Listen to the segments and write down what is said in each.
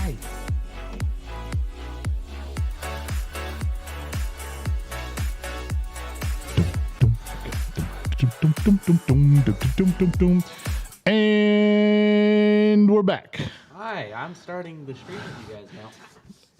Hi. And we're back. Hi, I'm starting the stream with you guys now.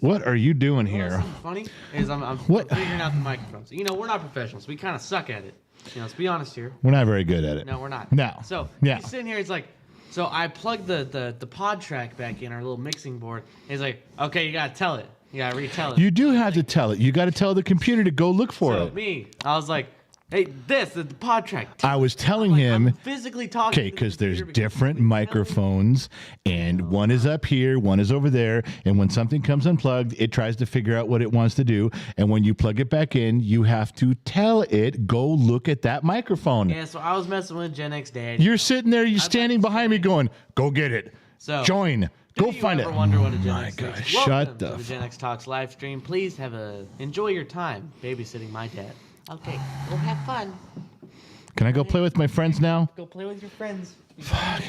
What are you doing here? What's funny is I'm figuring out the microphones. You know, we're not professionals. We kind of suck at it. You know, let's be honest here. We're not very good at it. No, we're not. No. So yeah. he's sitting here. He's like, so I plugged the pod track back in our little mixing board. And he's like, okay, you gotta tell it. You gotta retell it. You do have to tell it. You got to tell the computer to go look for it. I was like, hey, the pod track. I was telling him, I'm physically talking. okay, because there's different microphones, and one is up here, one is over there, and when something comes unplugged, it tries to figure out what it wants to do, and when you plug it back in, you have to tell it, go look at that microphone. Yeah, so I was messing with Gen X Dad. You're sitting there, you're standing behind me going, go get it. So join. Go find it. Wonder what a Gen my X gosh, is? shut the the Gen X Talks live stream. Please enjoy your time babysitting my dad. Okay, go have fun. Can I go play with my friends now? Go play with your friends. Fuck.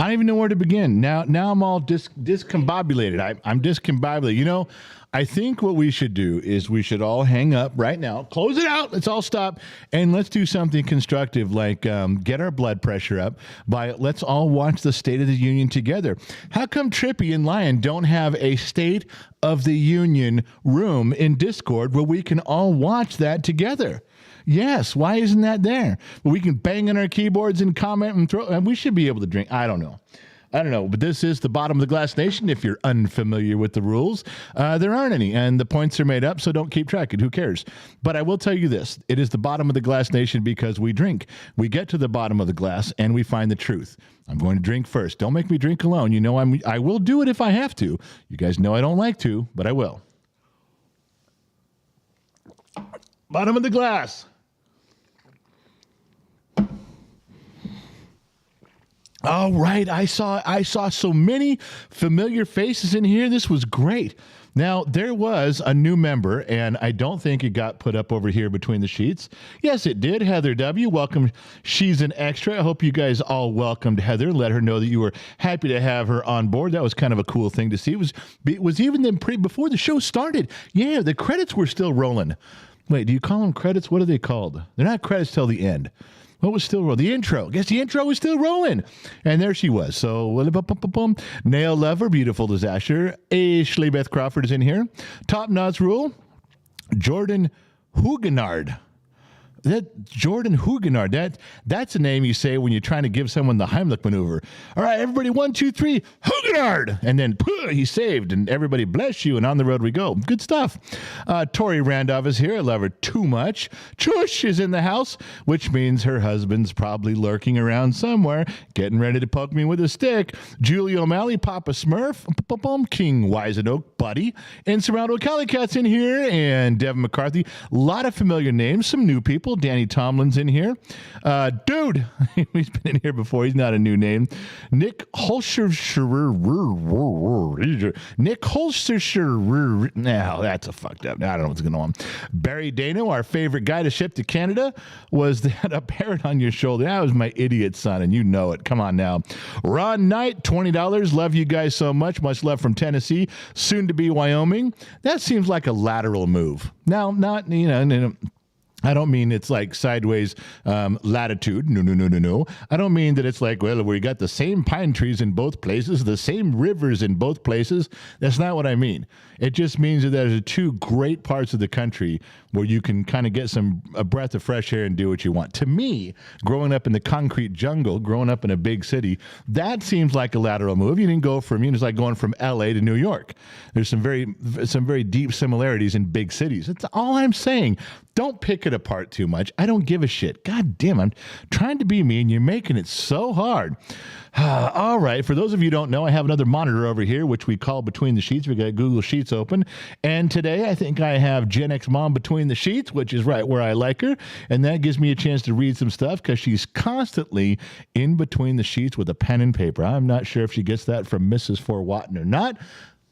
I don't even know where to begin. Now I'm all discombobulated. I'm discombobulated. You know, I think what we should do is we should all hang up right now, close it out, let's all stop, and let's do something constructive like get our blood pressure up by let's all watch the State of the Union together. How come Trippy and Lion don't have a State of the Union room in Discord where we can all watch that together? Yes, why isn't that there? Well, we can bang on our keyboards and comment and throw, and we should be able to drink. I don't know, but this is the Bottom of the Glass Nation. If you're unfamiliar with the rules, there aren't any, and the points are made up, so don't keep track of it. Who cares? But I will tell you this. It is the Bottom of the Glass Nation because we drink. We get to the bottom of the glass, and we find the truth. I'm going to drink first. Don't make me drink alone. You know I will do it if I have to. You guys know I don't like to, but I will. Bottom of the glass. All right, I saw so many familiar faces in here. This was great. Now, there was a new member, and I don't think it got put up over here between the sheets. Yes, it did. Heather W., welcome. She's an extra. I hope you guys all welcomed Heather. Let her know that you were happy to have her on board. That was kind of a cool thing to see. It was even then before the show started. Yeah, the credits were still rolling. Wait, do you call them credits? What are they called? They're not credits till the end. What was still rolling? The intro. Guess the intro was still rolling. And there she was. So, Nail Lover, beautiful disaster. Ashley Beth Crawford is in here. Top Knots Rule. Jordan Huguenard. That Jordan Huguenard, that's a name you say when you're trying to give someone the Heimlich maneuver. All right, everybody, 1, 2, 3, Huguenard! And then, he saved, and everybody bless you, and on the road we go. Good stuff. Tori Randolph is here. I love her too much. Chush is in the house, which means her husband's probably lurking around somewhere, getting ready to poke me with a stick. Julie O'Malley, Papa Smurf, King Wiseoak, Buddy, and Serrano Calicat's in here, and Devin McCarthy. A lot of familiar names, some new people. Danny Tomlin's in here. Dude, he's been in here before. He's not a new name. Nick Holscher. Nick Holscher. No, that's a fucked up. I don't know what's going on. Barry Dano, our favorite guy to ship to Canada, was that a parrot on your shoulder. That was my idiot son, and you know it. Come on now. Ron Knight, $20. Love you guys so much. Much love from Tennessee. Soon to be Wyoming. That seems like a lateral move. Now, not, I don't mean it's like sideways latitude. No. I don't mean that it's like, well, we got the same pine trees in both places, the same rivers in both places. That's not what I mean. It just means that there's two great parts of the country where you can kind of get a breath of fresh air and do what you want. To me, growing up in the concrete jungle, growing up in a big city, that seems like a lateral move. You didn't go from, it's like going from LA to New York. There's some very deep similarities in big cities. That's all I'm saying. Don't pick it apart too much. I don't give a shit. God damn, I'm trying to be me and you're making it so hard. All right. For those of you who don't know, I have another monitor over here, which we call Between the Sheets. We got Google Sheets open. And today I think I have Gen X Mom Between the Sheets, which is right where I like her. And that gives me a chance to read some stuff because she's constantly in between the sheets with a pen and paper. I'm not sure if she gets that from Mrs. Fort Watton or not.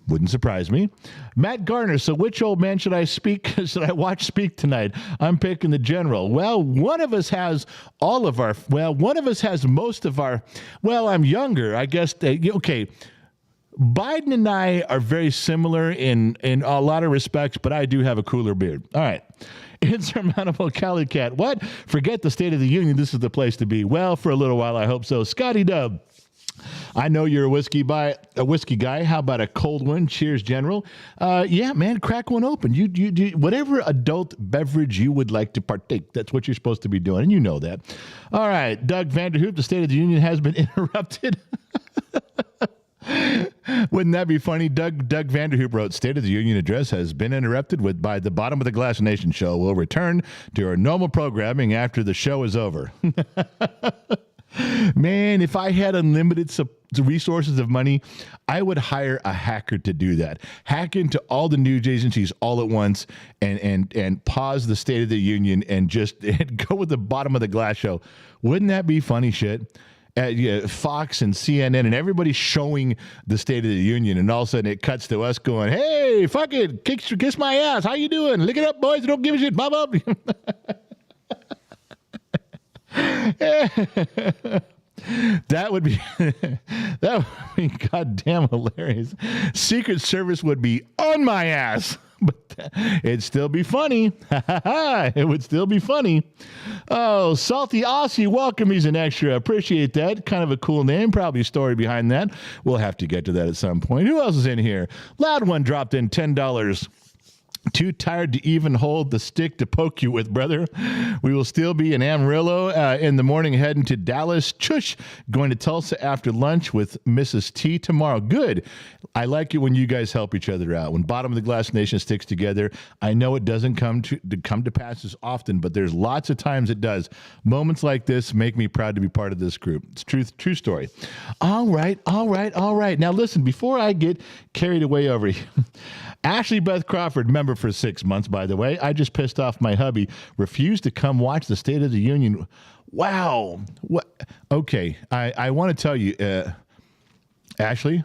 Wouldn't surprise me. Matt Garner, so which old man should I watch speak tonight? I'm picking the general. Well, one of us has most of our, I'm younger, I guess. Okay, Biden and I are very similar in a lot of respects, but I do have a cooler beard. All right. Insurmountable Cali Cat. What? Forget the State of the Union. This is the place to be. Well, for a little while, I hope so. Scotty Dub. I know you're a whiskey guy. How about a cold one? Cheers, General. Yeah, man, crack one open. You whatever adult beverage you would like to partake. That's what you're supposed to be doing, and you know that. All right, Doug Vanderhoop. The State of the Union has been interrupted. Wouldn't that be funny? Doug Vanderhoop wrote, State of the Union address has been interrupted by the Bottom of the Glass Nation show. We'll return to our normal programming after the show is over. Man, if I had unlimited resources of money, I would hire a hacker to do that. Hack into all the news agencies all at once and pause the State of the Union and just go with the Bottom of the Glass show. Wouldn't that be funny shit? Fox and CNN and everybody showing the State of the Union, and all of a sudden it cuts to us going, hey, fuck it, kiss my ass. How you doing? Lick it up, boys. Don't give a shit. Bob up. That would be goddamn hilarious. Secret Service would be on my ass, but it'd still be funny. It would still be funny. Oh, Salty Aussie, welcome. He's an extra. Appreciate that. Kind of a cool name. Probably a story behind that. We'll have to get to that at some point. Who else is in here? Loud One dropped in $10. Too tired to even hold the stick to poke you with, brother. We will still be in Amarillo in the morning, heading to Dallas. Chush, going to Tulsa after lunch with Mrs. T tomorrow. Good. I like it when you guys help each other out. When Bottom of the Glass Nation sticks together, I know it doesn't come to pass as often, but there's lots of times it does. Moments like this make me proud to be part of this group. It's true story. All right. Now listen, before I get carried away over here, Ashley Beth Crawford, member for 6 months, by the way. I just pissed off my hubby. Refused to come watch the State of the Union. Wow. What? Okay. I want to tell you, Ashley,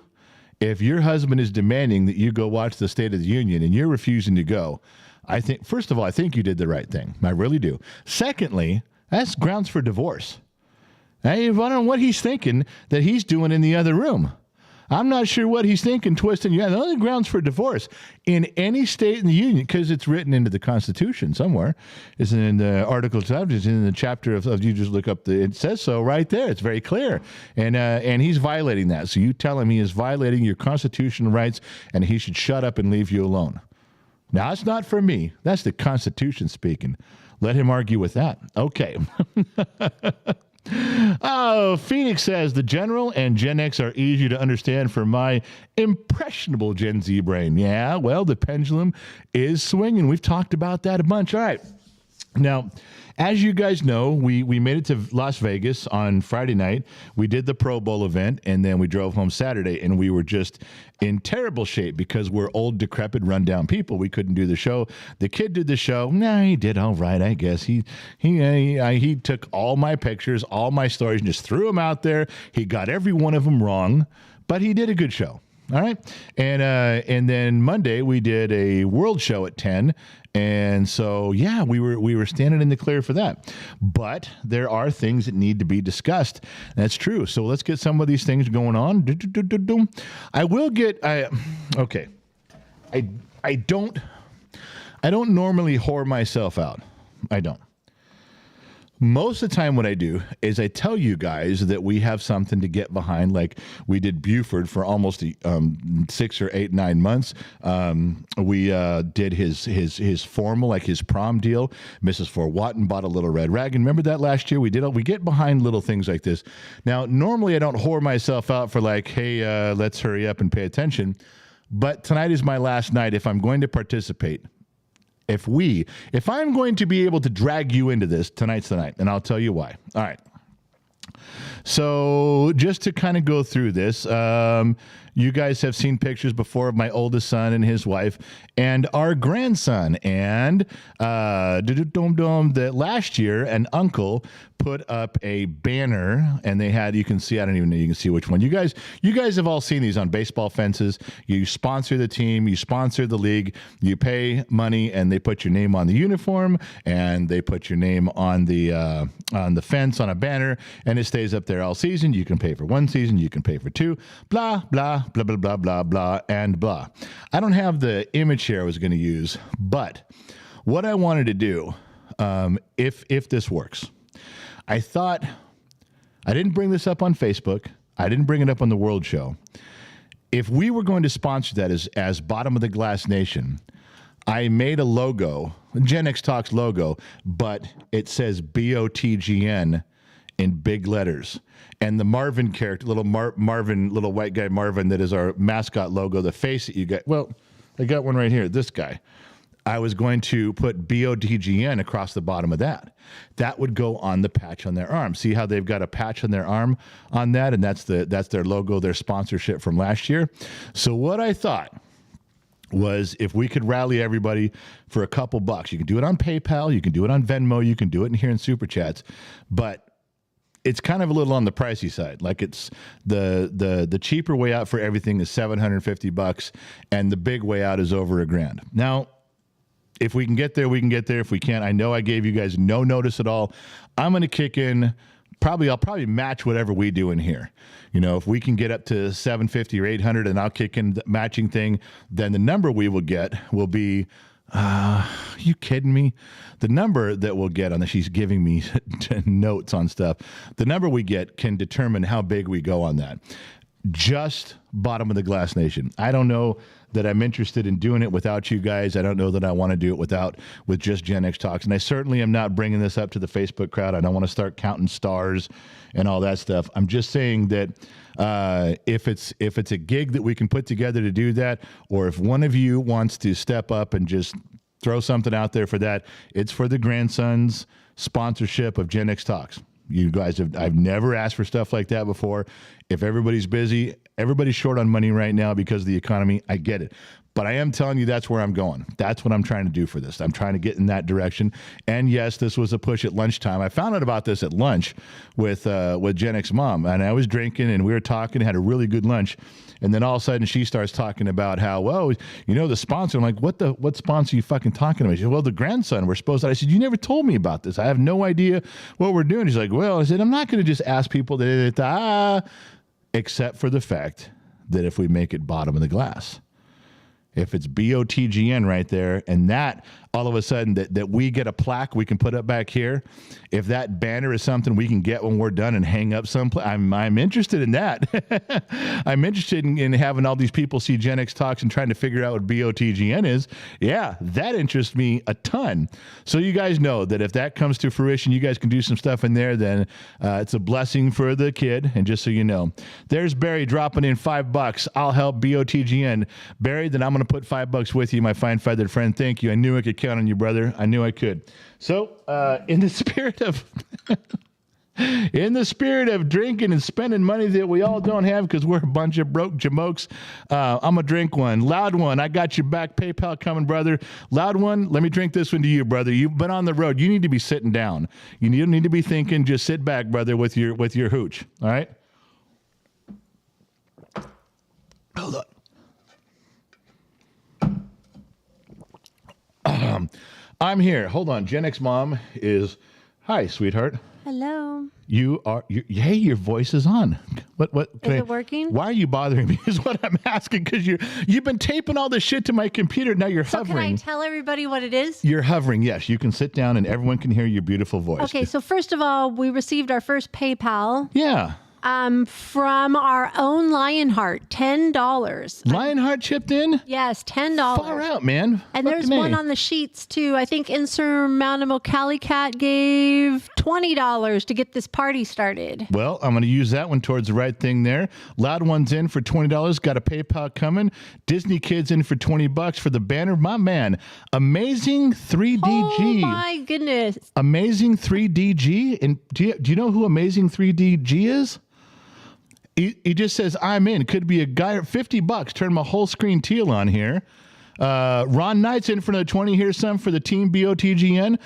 if your husband is demanding that you go watch the State of the Union and you're refusing to go, I think, first of all, I think you did the right thing. I really do. Secondly, that's grounds for divorce. I don't know what he's thinking that he's doing in the other room. I'm not sure what he's thinking, twisting. Yeah, the only grounds for divorce in any state in the union, because it's written into the Constitution somewhere, is in the Article 12, it's in the chapter of you just look up it says so right there. It's very clear, and he's violating that. So you tell him he is violating your constitutional rights, and he should shut up and leave you alone. Now it's not for me. That's the Constitution speaking. Let him argue with that. Okay. Oh, Phoenix says the General and Gen X are easier to understand for my impressionable Gen Z brain. Yeah, well, the pendulum is swinging. We've talked about that a bunch. All right. Now, as you guys know, we made it to Las Vegas on Friday night. We did the Pro Bowl event, and then we drove home Saturday, and we were just in terrible shape because we're old, decrepit, rundown people. We couldn't do the show. The kid did the show. Nah, he did all right, I guess. He took all my pictures, all my stories, and just threw them out there. He got every one of them wrong, but he did a good show. All right. And then Monday we did a world show at 10. And so, yeah, we were standing in the clear for that. But there are things that need to be discussed. That's true. So let's get some of these things going on. I will get, okay. I don't normally whore myself out. I don't. Most of the time what I do is I tell you guys that we have something to get behind, like we did Buford for almost 6 or 8, 9 months. We did his formal, like his prom deal. Mrs. Fort Watton bought a little red rag. And remember that last year? We get behind little things like this. Now, normally I don't whore myself out for like, hey, let's hurry up and pay attention. But tonight is my last night if I'm going to participate. If I'm going to be able to drag you into this, tonight's the night, and I'll tell you why. All right. So just to kind of go through this, you guys have seen pictures before of my oldest son and his wife and our grandson. And that last year, an uncle put up a banner, and they had, you can see, I don't even know, you can see which one. You guys have all seen these on baseball fences. You sponsor the team, you sponsor the league, you pay money, and they put your name on the uniform, and they put your name on the fence on a banner, and it stays up there all season. You can pay for 1 season, you can pay for 2, blah, blah, blah, blah, blah, blah, blah, and blah. I don't have the image here I was going to use, but what I wanted to do, if this works, I thought, I didn't bring this up on Facebook. I didn't bring it up on the World Show. If we were going to sponsor that as Bottom of the Glass Nation, I made a logo, Gen X Talks logo, but it says BOTGN in big letters. And the Marvin character, little Marvin, little white guy Marvin, that is our mascot logo, the face that you got. Well, I got one right here, this guy. I was going to put BOTGN across the bottom of that. That would go on the patch on their arm. See how they've got a patch on their arm on that? And that's their logo, their sponsorship from last year. So what I thought was if we could rally everybody for a couple bucks. You can do it on PayPal, you can do it on Venmo, you can do it in here in Super Chats, but it's kind of a little on the pricey side. Like it's the cheaper way out for everything is $750, and the big way out is over $1,000. Now, if we can get there, we can get there. If we can't, I know I gave you guys no notice at all. I'm going to kick in. I'll probably match whatever we do in here. You know, if we can get up to 750 or 800 and I'll kick in the matching thing, then the number we will get will be, are you kidding me? The number that we'll get on the, she's giving me notes on stuff. The number we get can determine how big we go on that. Just Bottom of the Glass Nation. I don't know that I'm interested in doing it without you guys. I don't know that I want to do it with just Gen X Talks. And I certainly am not bringing this up to the Facebook crowd. I don't want to start counting stars and all that stuff. I'm just saying that if it's a gig that we can put together to do that, or if one of you wants to step up and just throw something out there for that, it's for the grandson's sponsorship of Gen X Talks. You guys I've never asked for stuff like that before. If everybody's busy, everybody's short on money right now because of the economy. I get it. But I am telling you that's where I'm going. That's what I'm trying to do for this. I'm trying to get in that direction. And yes, this was a push at lunchtime. I found out about this at lunch with Gen X Mom. And I was drinking and we were talking, had a really good lunch. And then all of a sudden she starts talking about how, well, you know, the sponsor. I'm like, what sponsor are you fucking talking about? She said, well, the grandson, we're supposed to. I said, you never told me about this. I have no idea what we're doing. She's like, well, I said, I'm not going to just ask people except for the fact that if we make it Bottom of the Glass. If it's BOTGN right there, and that all of a sudden that we get a plaque we can put up back here, if that banner is something we can get when we're done and hang up someplace, I'm interested in that. I'm interested in having all these people see Gen X Talks and trying to figure out what BOTGN is. Yeah, that interests me a ton. So you guys know that if that comes to fruition, you guys can do some stuff in there, then it's a blessing for the kid. And just so you know, there's Barry dropping in $5. I'll help BOTGN. Barry, then I'm going to put $5 with you, my fine feathered friend. Thank you. I knew I could count on you, brother. I knew I could. So, in the spirit of drinking and spending money that we all don't have because we're a bunch of broke jamokes, I'm gonna drink one. Loud one, I got your back. PayPal coming, brother. Loud one, let me drink this one to you, brother. You've been on the road. You need to be sitting down. You don't need to be thinking. Just sit back, brother, with your hooch. All right. Hold on. I'm here. Hold on. Gen X Mom is. Hi, sweetheart. Hello. Hey, your voice is on. What? Is it working? Why are you bothering me? Is what I'm asking, because you've been taping all this shit to my computer. Now you're hovering. Can I tell everybody what it is? You're hovering. Yes, you can sit down and everyone can hear your beautiful voice. Okay, so first of all, we received our first PayPal. Yeah. From our own Lionheart, $10. Lionheart chipped in? Yes, $10. Far out, man. And there's one on the sheets too. I think Insurmountable Cali Cat gave $20 to get this party started. Well, I'm going to use that one towards the right thing there. Loud One's in for $20. Got a PayPal coming. Disney Kids in for $20 for the banner. My man, Amazing 3DG. Oh my goodness. Amazing 3DG. And do you know who Amazing 3DG is? He just says, I'm in. Could be a guy at $50. Turn my whole screen teal on here. Ron Knight's in for another 20. Here's some for the team BOTGN.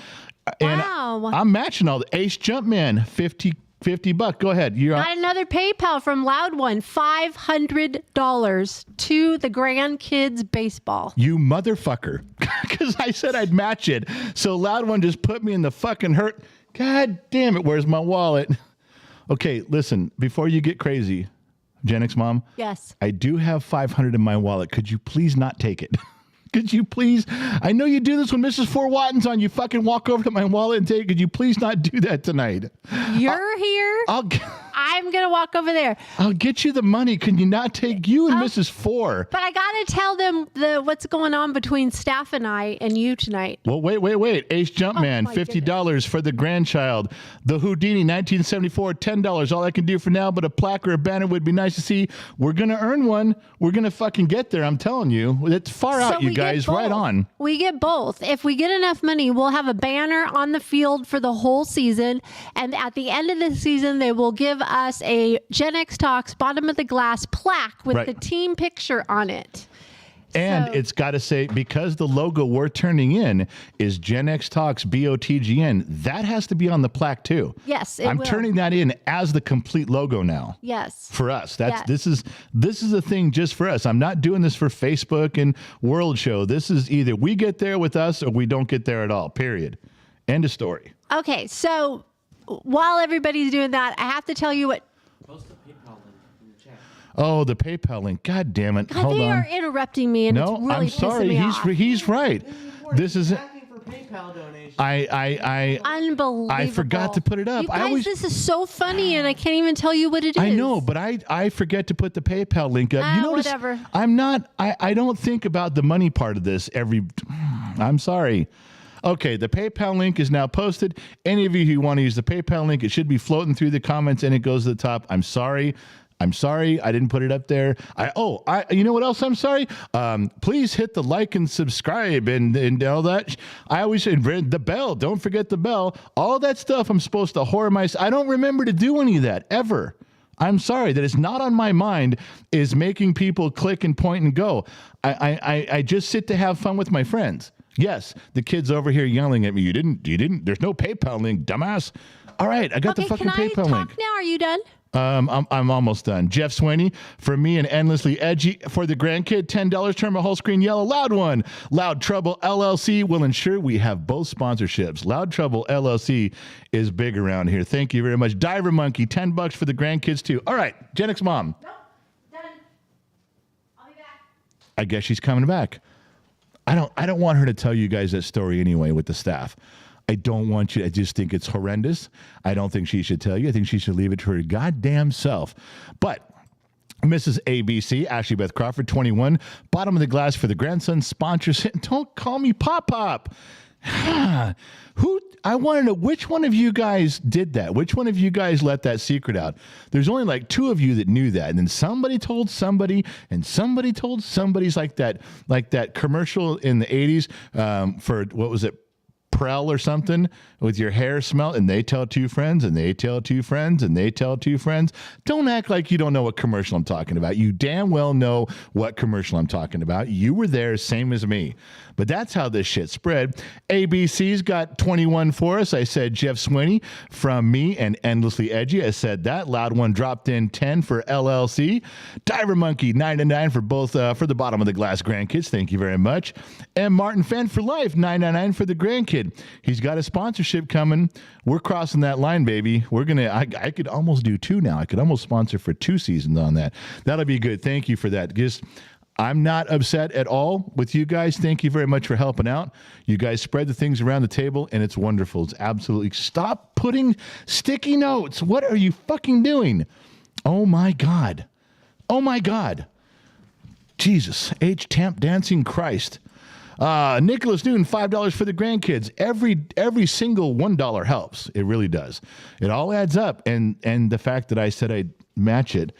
And wow. I'm matching all the Ace Jumpman, $50. Go ahead. Got another PayPal from Loud One, $500 to the grandkids baseball. You motherfucker. Because I said I'd match it. So Loud One just put me in the fucking hurt. God damn it. Where's my wallet? Okay, listen, before you get crazy, Gen X mom, Yes. I do have $500 in my wallet. Could you please not take it? Could you please? I know you do this when Mrs. Fort Watten's on. You fucking walk over to my wallet and take it. Could you please not do that tonight? You're here. I'm going to walk over there. I'll get you the money. Can you not take you and Mrs. Four? But I got to tell them what's going on between staff and I and you tonight. Well, wait. Ace Jumpman, my $50 for the grandchild. The Houdini, 1974, $10. All I can do for now, but a plaque or a banner would be nice to see. We're going to earn one. We're going to fucking get there. I'm telling you. It's far out, you guys. Right on. We get both. If we get enough money, we'll have a banner on the field for the whole season. And at the end of the season, they will give us a Gen X Talks bottom of the glass plaque with the team picture on it. And it's got to say, because the logo we're turning in is Gen X Talks BOTGN, that has to be on the plaque too. Yes, I'm turning that in as the complete logo now. Yes. For us. This is a thing just for us. I'm not doing this for Facebook and World Show. This is either we get there with us or we don't get there at all. Period. End of story. Okay, so while everybody's doing that, I have to tell you what. Post the PayPal link in the chat. Oh, the PayPal link. God damn it. God, Hold they on. are interrupting me, and it's really I'm sorry. pissing me off. He's right. This is Asking for PayPal donations. Unbelievable. I forgot to put it up. You guys, this is so funny, and I can't even tell you what it is. I know, but I forget to put the PayPal link up. You notice whatever. I don't think about the money part of this I'm sorry. Okay, the PayPal link is now posted. Any of you who want to use the PayPal link, it should be floating through the comments and it goes to the top. I'm sorry. I didn't put it up there. You know what else I'm sorry? Please hit the like and subscribe and all that. I always say the bell. Don't forget the bell. All that stuff I'm supposed to whore myself. I don't remember to do any of that ever. I'm sorry that it's not on my mind is making people click and point and go. I just sit to have fun with my friends. Yes, the kid's over here yelling at me. You didn't. There's no PayPal link, dumbass. All right, I got the fucking PayPal link. Now, are you done? I'm almost done. Jeff Sweeney, for me and Endlessly Edgy. For the grandkid, $10, turn my whole screen yellow. Loud one. Loud Trouble LLC will ensure we have both sponsorships. Loud Trouble LLC is big around here. Thank you very much. Diver Monkey, $10 for the grandkids too. All right, Gen X Mom. Nope, done. I'll be back. I guess she's coming back. I don't want her to tell you guys that story anyway with the staff. I don't want you. I just think it's horrendous. I don't think she should tell you. I think she should leave it to her goddamn self. But Mrs. ABC, Ashley Beth Crawford, 21, bottom of the glass for the grandson sponsors. Don't call me Pop. I want to know which one of you guys did that. Which one of you guys let that secret out? There's only like 2 of you that knew that, and then somebody told somebody, and somebody told somebody's like that commercial in the 80s for what was it? Prel or something with your hair smell, and they tell 2 friends, and they tell 2 friends, and they tell 2 friends. Don't act like you don't know what commercial I'm talking about. You damn well know what commercial I'm talking about. You were there, same as me. But that's how this shit spread. ABC's got 21 for us. I said Jeff Sweeney from me and Endlessly Edgy. I said that. Loud One dropped in 10 for LLC. Diver Monkey, 9.99 for both for the bottom of the glass grandkids. Thank you very much. And Martin Fan for Life, 9.99 for the grandkid. He's got a sponsorship coming. We're crossing that line, baby. We're gonna. I could almost do 2 now. I could almost sponsor for 2 seasons on that. That'll be good. Thank you for that. Just. I'm not upset at all with you guys. Thank you very much for helping out. You guys spread the things around the table, and it's wonderful. It's absolutely... Stop putting sticky notes. What are you fucking doing? Oh, my God. Oh, my God. Jesus. Tamp dancing Christ. Nicholas Newton, $5 for the grandkids. Every single $1 helps. It really does. It all adds up. And the fact that I said I'd match it...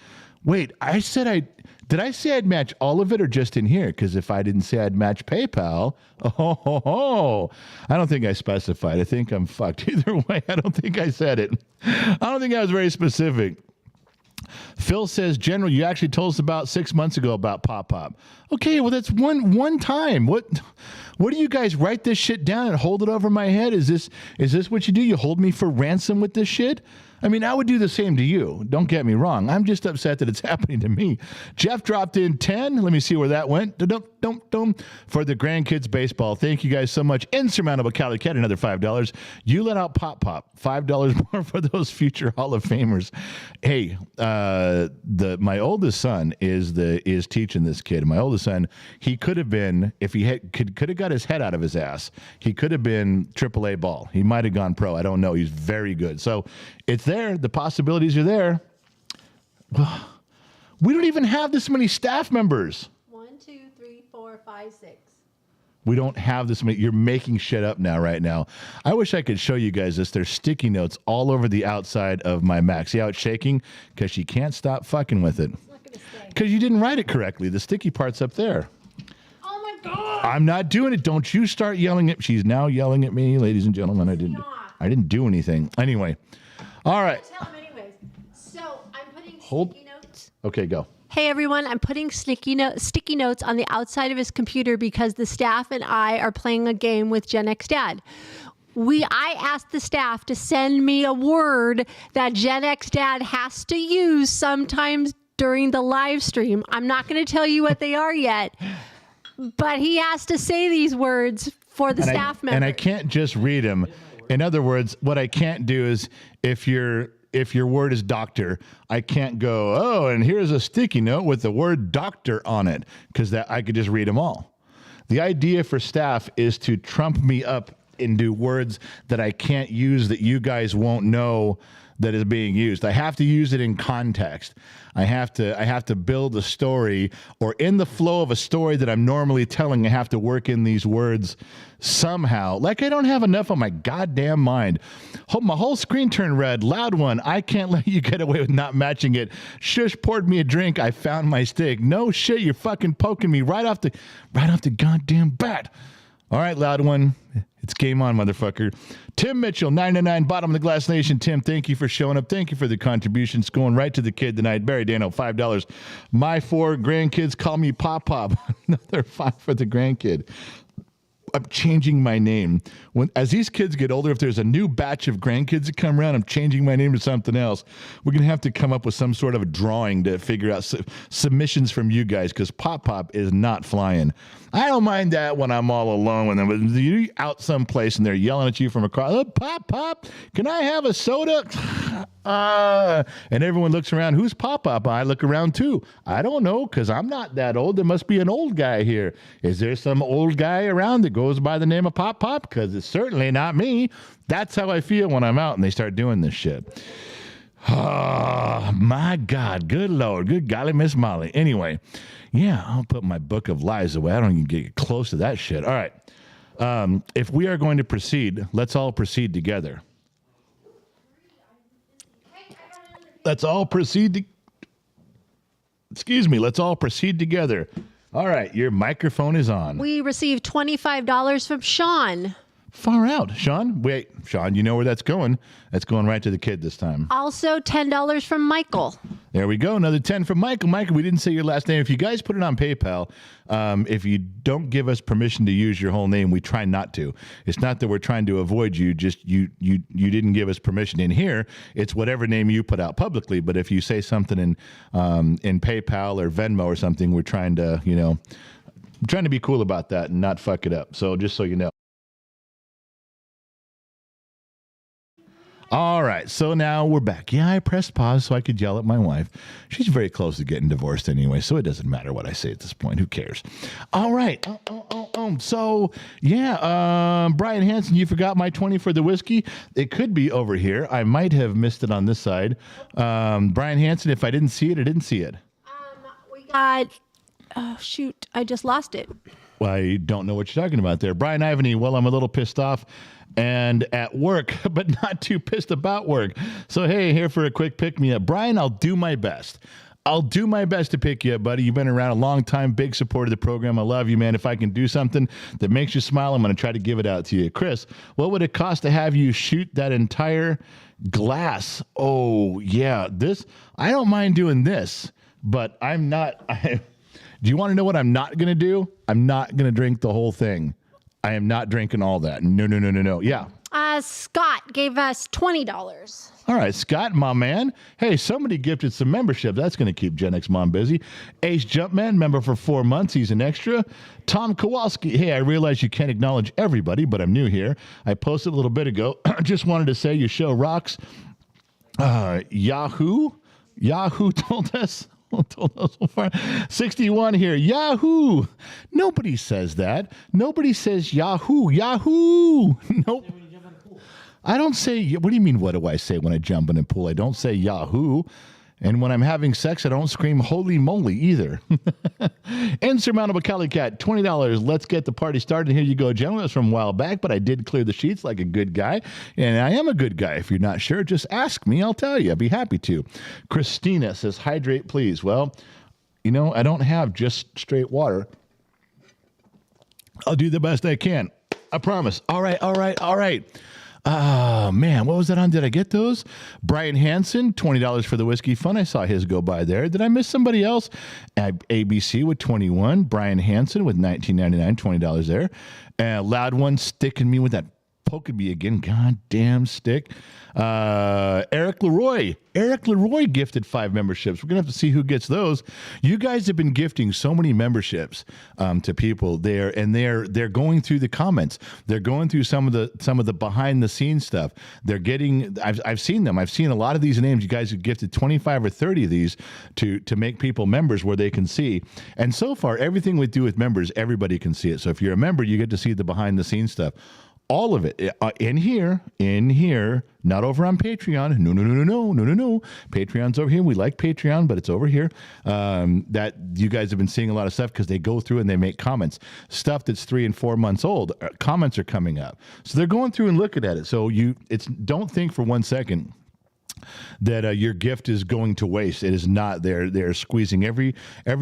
Wait, did I say I'd match all of it or just in here? Because if I didn't say I'd match PayPal, I don't think I specified. I think I'm fucked. Either way, I don't think I said it. I don't think I was very specific. Phil says, General, you actually told us about 6 months ago about Pop. Okay, well, that's one time. What do you guys write this shit down and hold it over my head? Is this what you do? You hold me for ransom with this shit? I mean, I would do the same to you. Don't get me wrong. I'm just upset that it's happening to me. Jeff dropped in 10. Let me see where that went. For the grandkids baseball. Thank you guys so much. Insurmountable Cali Cat, another $5. You let out Pop Pop. $5 more for those future Hall of Famers. Hey, my oldest son is teaching this kid. My oldest son, he could have been, if he could have got his head out of his ass, he could have been AAA ball. He might have gone pro. I don't know. He's very good. So it's there. The possibilities are there. We don't even have this many staff members. 1, 2, 3, 4, 5, 6. We don't have this many. You're making shit up right now. I wish I could show you guys this. There's sticky notes all over the outside of my Mac. See how it's shaking? Because she can't stop fucking with it. It's not going to stay. Because you didn't write it correctly. The sticky part's up there. Oh my God. I'm not doing it. Don't you start yelling at. She's now yelling at me, ladies and gentlemen. I didn't do anything. Anyway. All right. Tell him anyways. So I'm putting Hold. sticky notes. Okay, go. Hey everyone, I'm putting sticky notes on the outside of his computer because the staff and I are playing a game with Gen X Dad. I asked the staff to send me a word that Gen X Dad has to use sometimes during the live stream. I'm not going to tell you what they are yet, but he has to say these words for the staff members. And I can't just read them. In other words, what I can't do is if your word is doctor, I can't go, oh, and here's a sticky note with the word doctor on it, because that I could just read them all. The idea for staff is to trump me up into words that I can't use that you guys won't know that is being used. I have to use it in context. I have to build a story, or in the flow of a story that I'm normally telling, I have to work in these words somehow. Like I don't have enough on my goddamn mind. My whole screen turned red. Loud one. I can't let you get away with not matching it. Shush poured me a drink. I found my steak. No shit. You're fucking poking me right off the goddamn bat. All right, loud one. It's game on, motherfucker. Tim Mitchell, 999, bottom of the glass nation. Tim, thank you for showing up. Thank you for the contributions. Going right to the kid tonight. Barry Dano, $5. My 4 grandkids call me Pop Pop. Another 5 for the grandkid. I'm changing my name. As these kids get older, if there's a new batch of grandkids that come around, I'm changing my name to something else. We're going to have to come up with some sort of a drawing to figure out submissions from you guys, because Pop Pop is not flying. I don't mind that when I'm all alone with them. But you're out someplace and they're yelling at you from across, oh, Pop Pop, can I have a soda? And everyone looks around. Who's Pop Pop? I look around too. I don't know, because I'm not that old. There must be an old guy here. Is there some old guy around that goes by the name of Pop Pop? Because it's certainly not me. That's how I feel when I'm out and they start doing this shit. Oh, my God. Good Lord. Good golly, Miss Molly. Anyway, yeah, I'll put my book of lies away. I don't even get close to that shit. All right. If we are going to proceed, let's all proceed together. Let's all proceed. Let's all proceed together. All right, your microphone is on. We received $25 from Sean. Far out. Sean, wait. Sean, you know where that's going. That's going right to the kid this time. Also $10 from Michael. There we go. Another 10 from Michael. Michael, we didn't say your last name. If you guys put it on PayPal, if you don't give us permission to use your whole name, we try not to. It's not that we're trying to avoid you. Just you didn't give us permission in here. It's whatever name you put out publicly. But if you say something in PayPal or Venmo or something, we're trying to, trying to be cool about that and not fuck it up. So just so you know. All right, so now we're back. Yeah, I pressed pause so I could yell at my wife. She's very close to getting divorced anyway, so it doesn't matter what I say at this point. Who cares? All right. So, yeah, Brian Hansen, you forgot my 20 for the whiskey. It could be over here. I might have missed it on this side. Brian Hansen, if I didn't see it, I didn't see it. We got, oh, shoot, I just lost it. Well, I don't know what you're talking about there. Brian Ivany, well, I'm a little pissed off and at work, but not too pissed about work. So, hey, here for a quick pick-me-up. Brian, I'll do my best. I'll do my best to pick you up, buddy. You've been around a long time, big supporter of the program. I love you, man. If I can do something that makes you smile, I'm going to try to give it out to you. Chris, what would it cost to have you shoot that entire glass? Oh, yeah. I don't mind doing this, but I'm not... Do you want to know what I'm not going to do? I'm not going to drink the whole thing. I am not drinking all that. No. Yeah. Scott gave us $20. All right, Scott, my man. Hey, somebody gifted some membership. That's going to keep Gen X Mom busy. Ace Jumpman, member for 4 months. He's an extra. Tom Kowalski. Hey, I realize you can't acknowledge everybody, but I'm new here. I posted a little bit ago. Just wanted to say your show rocks. Yahoo told us. Told us so far. 61 here. Yahoo. Nobody says that. Nobody says Yahoo. Yahoo. Nope. I don't say, what do you mean, what do I say when I jump in a pool? I don't say Yahoo. And when I'm having sex, I don't scream holy moly either. Insurmountable Cali Cat, $20. Let's get the party started. Here you go, gentlemen. It's from a while back, but I did clear the sheets like a good guy. And I am a good guy. If you're not sure, just ask me. I'll tell you. I'd be happy to. Christina says, hydrate, please. Well, I don't have just straight water. I'll do the best I can. I promise. All right. Oh, man, what was that on? Did I get those? Brian Hansen, $20 for the Whiskey Fun. I saw his go by there. Did I miss somebody else? ABC with 21. Brian Hansen with $19.99, $20 there. Loud One sticking me with that poking me again. Goddamn stick. Eric Leroy gifted 5 memberships. We're gonna have to see who gets those. You guys have been gifting so many memberships to people there, and they're going through the comments. They're going through some of the behind the scenes stuff. They're getting. I've seen them. I've seen a lot of these names. You guys have gifted 25 or 30 of these to make people members where they can see. And so far, everything we do with members, everybody can see it. So if you're a member, you get to see the behind the scenes stuff. All of it in here, not over on Patreon. No. Patreon's over here. We like Patreon, but it's over here. That you guys have been seeing a lot of stuff because they go through and they make comments. Stuff that's 3 and 4 months old, comments are coming up. So they're going through and looking at it. So don't think for 1 second that your gift is going to waste. It is not. They're squeezing every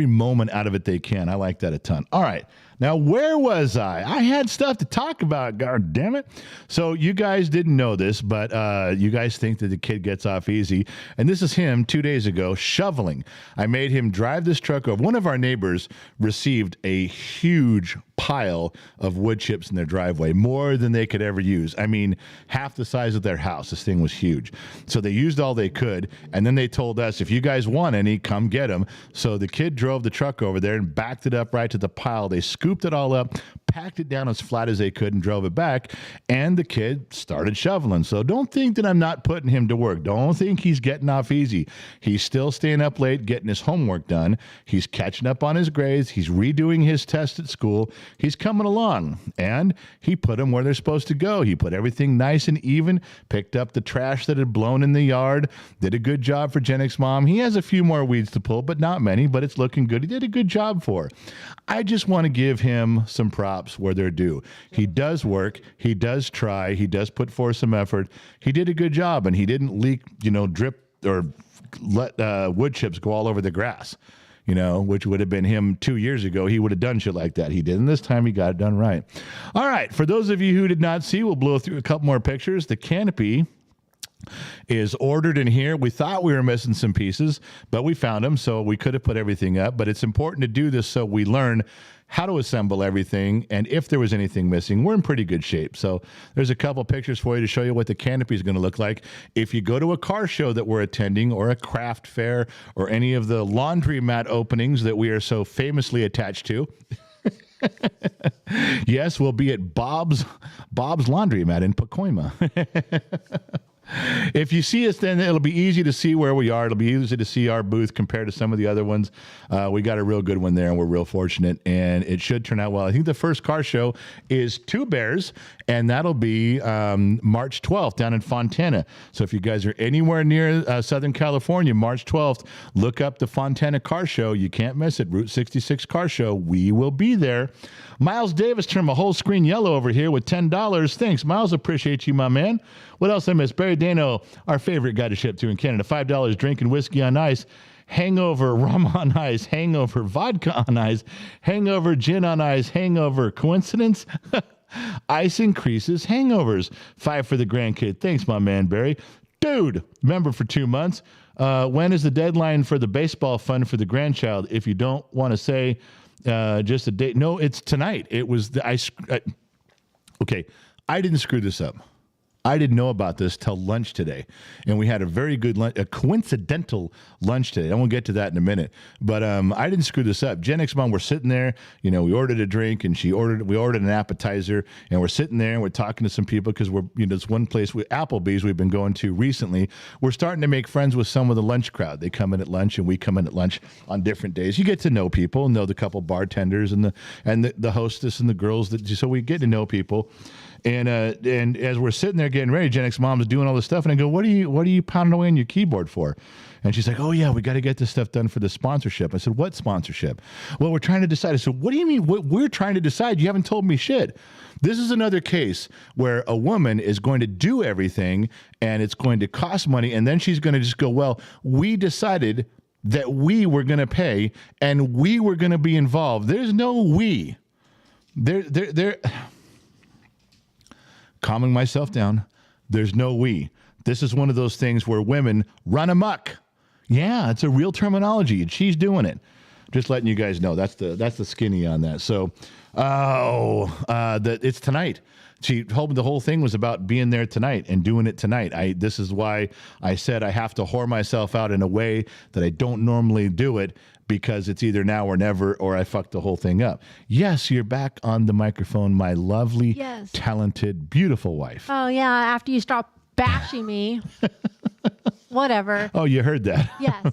moment out of it they can. I like that a ton. All right. Now, where was I? I had stuff to talk about, god damn it. So you guys didn't know this, but you guys think that the kid gets off easy. And this is him 2 days ago shoveling. I made him drive this truck over. One of our neighbors received a huge pile of wood chips in their driveway, more than they could ever use. I mean, half the size of their house. This thing was huge. So they used all they could, and then they told us, if you guys want any, come get them. So the kid drove the truck over there and backed it up right to the pile. They scooped it all up, packed it down as flat as they could, and drove it back, and the kid started shoveling. So don't think that I'm not putting him to work. Don't think he's getting off easy. He's still staying up late, getting his homework done. He's catching up on his grades. He's redoing his test at school. He's coming along, and he put them where they're supposed to go. He put everything nice and even, picked up the trash that had blown in the yard, did a good job for Gen X Mom. He has a few more weeds to pull, but not many, but it's looking good. He did a good job for her. I just want to give him some props where they're due. He does work. He does try. He does put forth some effort. He did a good job, and he didn't leak, drip or let wood chips go all over the grass. Which would have been him 2 years ago. He would have done shit like that. He didn't. This time he got it done right. All right. For those of you who did not see, we'll blow through a couple more pictures. The canopy is ordered in here. We thought we were missing some pieces, but we found them, so we could have put everything up. But it's important to do this so we learn how to assemble everything, and if there was anything missing, we're in pretty good shape. So there's a couple pictures for you to show you what the canopy is going to look like. If you go to a car show that we're attending, or a craft fair, or any of the laundromat openings that we are so famously attached to, yes, we'll be at Bob's Laundromat in Pacoima. If you see us, then it'll be easy to see where we are. It'll be easy to see our booth compared to some of the other ones. We got a real good one there, and we're real fortunate, and it should turn out well. I think the first car show is Two Bears, and that'll be March 12th down in Fontana. So if you guys are anywhere near Southern California, March 12th, look up the Fontana Car Show. You can't miss it. Route 66 Car Show. We will be there. Miles Davis turned my whole screen yellow over here with $10. Thanks, Miles. Appreciate you, my man. What else I missed? Barry Dano, our favorite guy to ship to in Canada. $5 drinking whiskey on ice. Hangover, rum on ice. Hangover, vodka on ice. Hangover, gin on ice. Hangover, coincidence? Ice increases hangovers. 5 for the grandkid. Thanks, my man, Barry. Dude, member for 2 months. When is the deadline for the baseball fund for the grandchild? If you don't want to say just a date. No, it's tonight. It was okay. I didn't screw this up. I didn't know about this till lunch today, and we had a very good lunch, a coincidental lunch today. I won't get to that in a minute, but I didn't screw this up. Gen X Mom, we're sitting there, you know, we ordered a drink, and we ordered an appetizer, and we're sitting there and we're talking to some people because we're, you know, it's one place with Applebee's we've been going to recently. We're starting to make friends with some of the lunch crowd. They come in at lunch, and we come in at lunch on different days. You get to know people, know the couple bartenders and the hostess and the girls so we get to know people. And as we're sitting there getting ready, Gen X Mom's doing all this stuff, and I go, "What are you pounding away on your keyboard for?" And she's like, "Oh yeah, we got to get this stuff done for the sponsorship." I said, "What sponsorship?" "Well, we're trying to decide." I said, "What do you mean? What we're trying to decide? You haven't told me shit." This is another case where a woman is going to do everything, and it's going to cost money, and then she's going to just go, "Well, we decided that we were going to pay, and we were going to be involved." There's no we. There. Calming myself down. There's no we. This is one of those things where women run amok. Yeah, it's a real terminology, and she's doing it. Just letting you guys know. That's the skinny on that. So, it's tonight. The whole thing was about being there tonight and doing it tonight. This is why I said I have to whore myself out in a way that I don't normally do it, because it's either now or never, or I fucked the whole thing up. Yes, you're back on the microphone, my lovely, talented, beautiful wife. Oh, yeah, after you stop bashing me. Whatever. Oh, you heard that. Yes.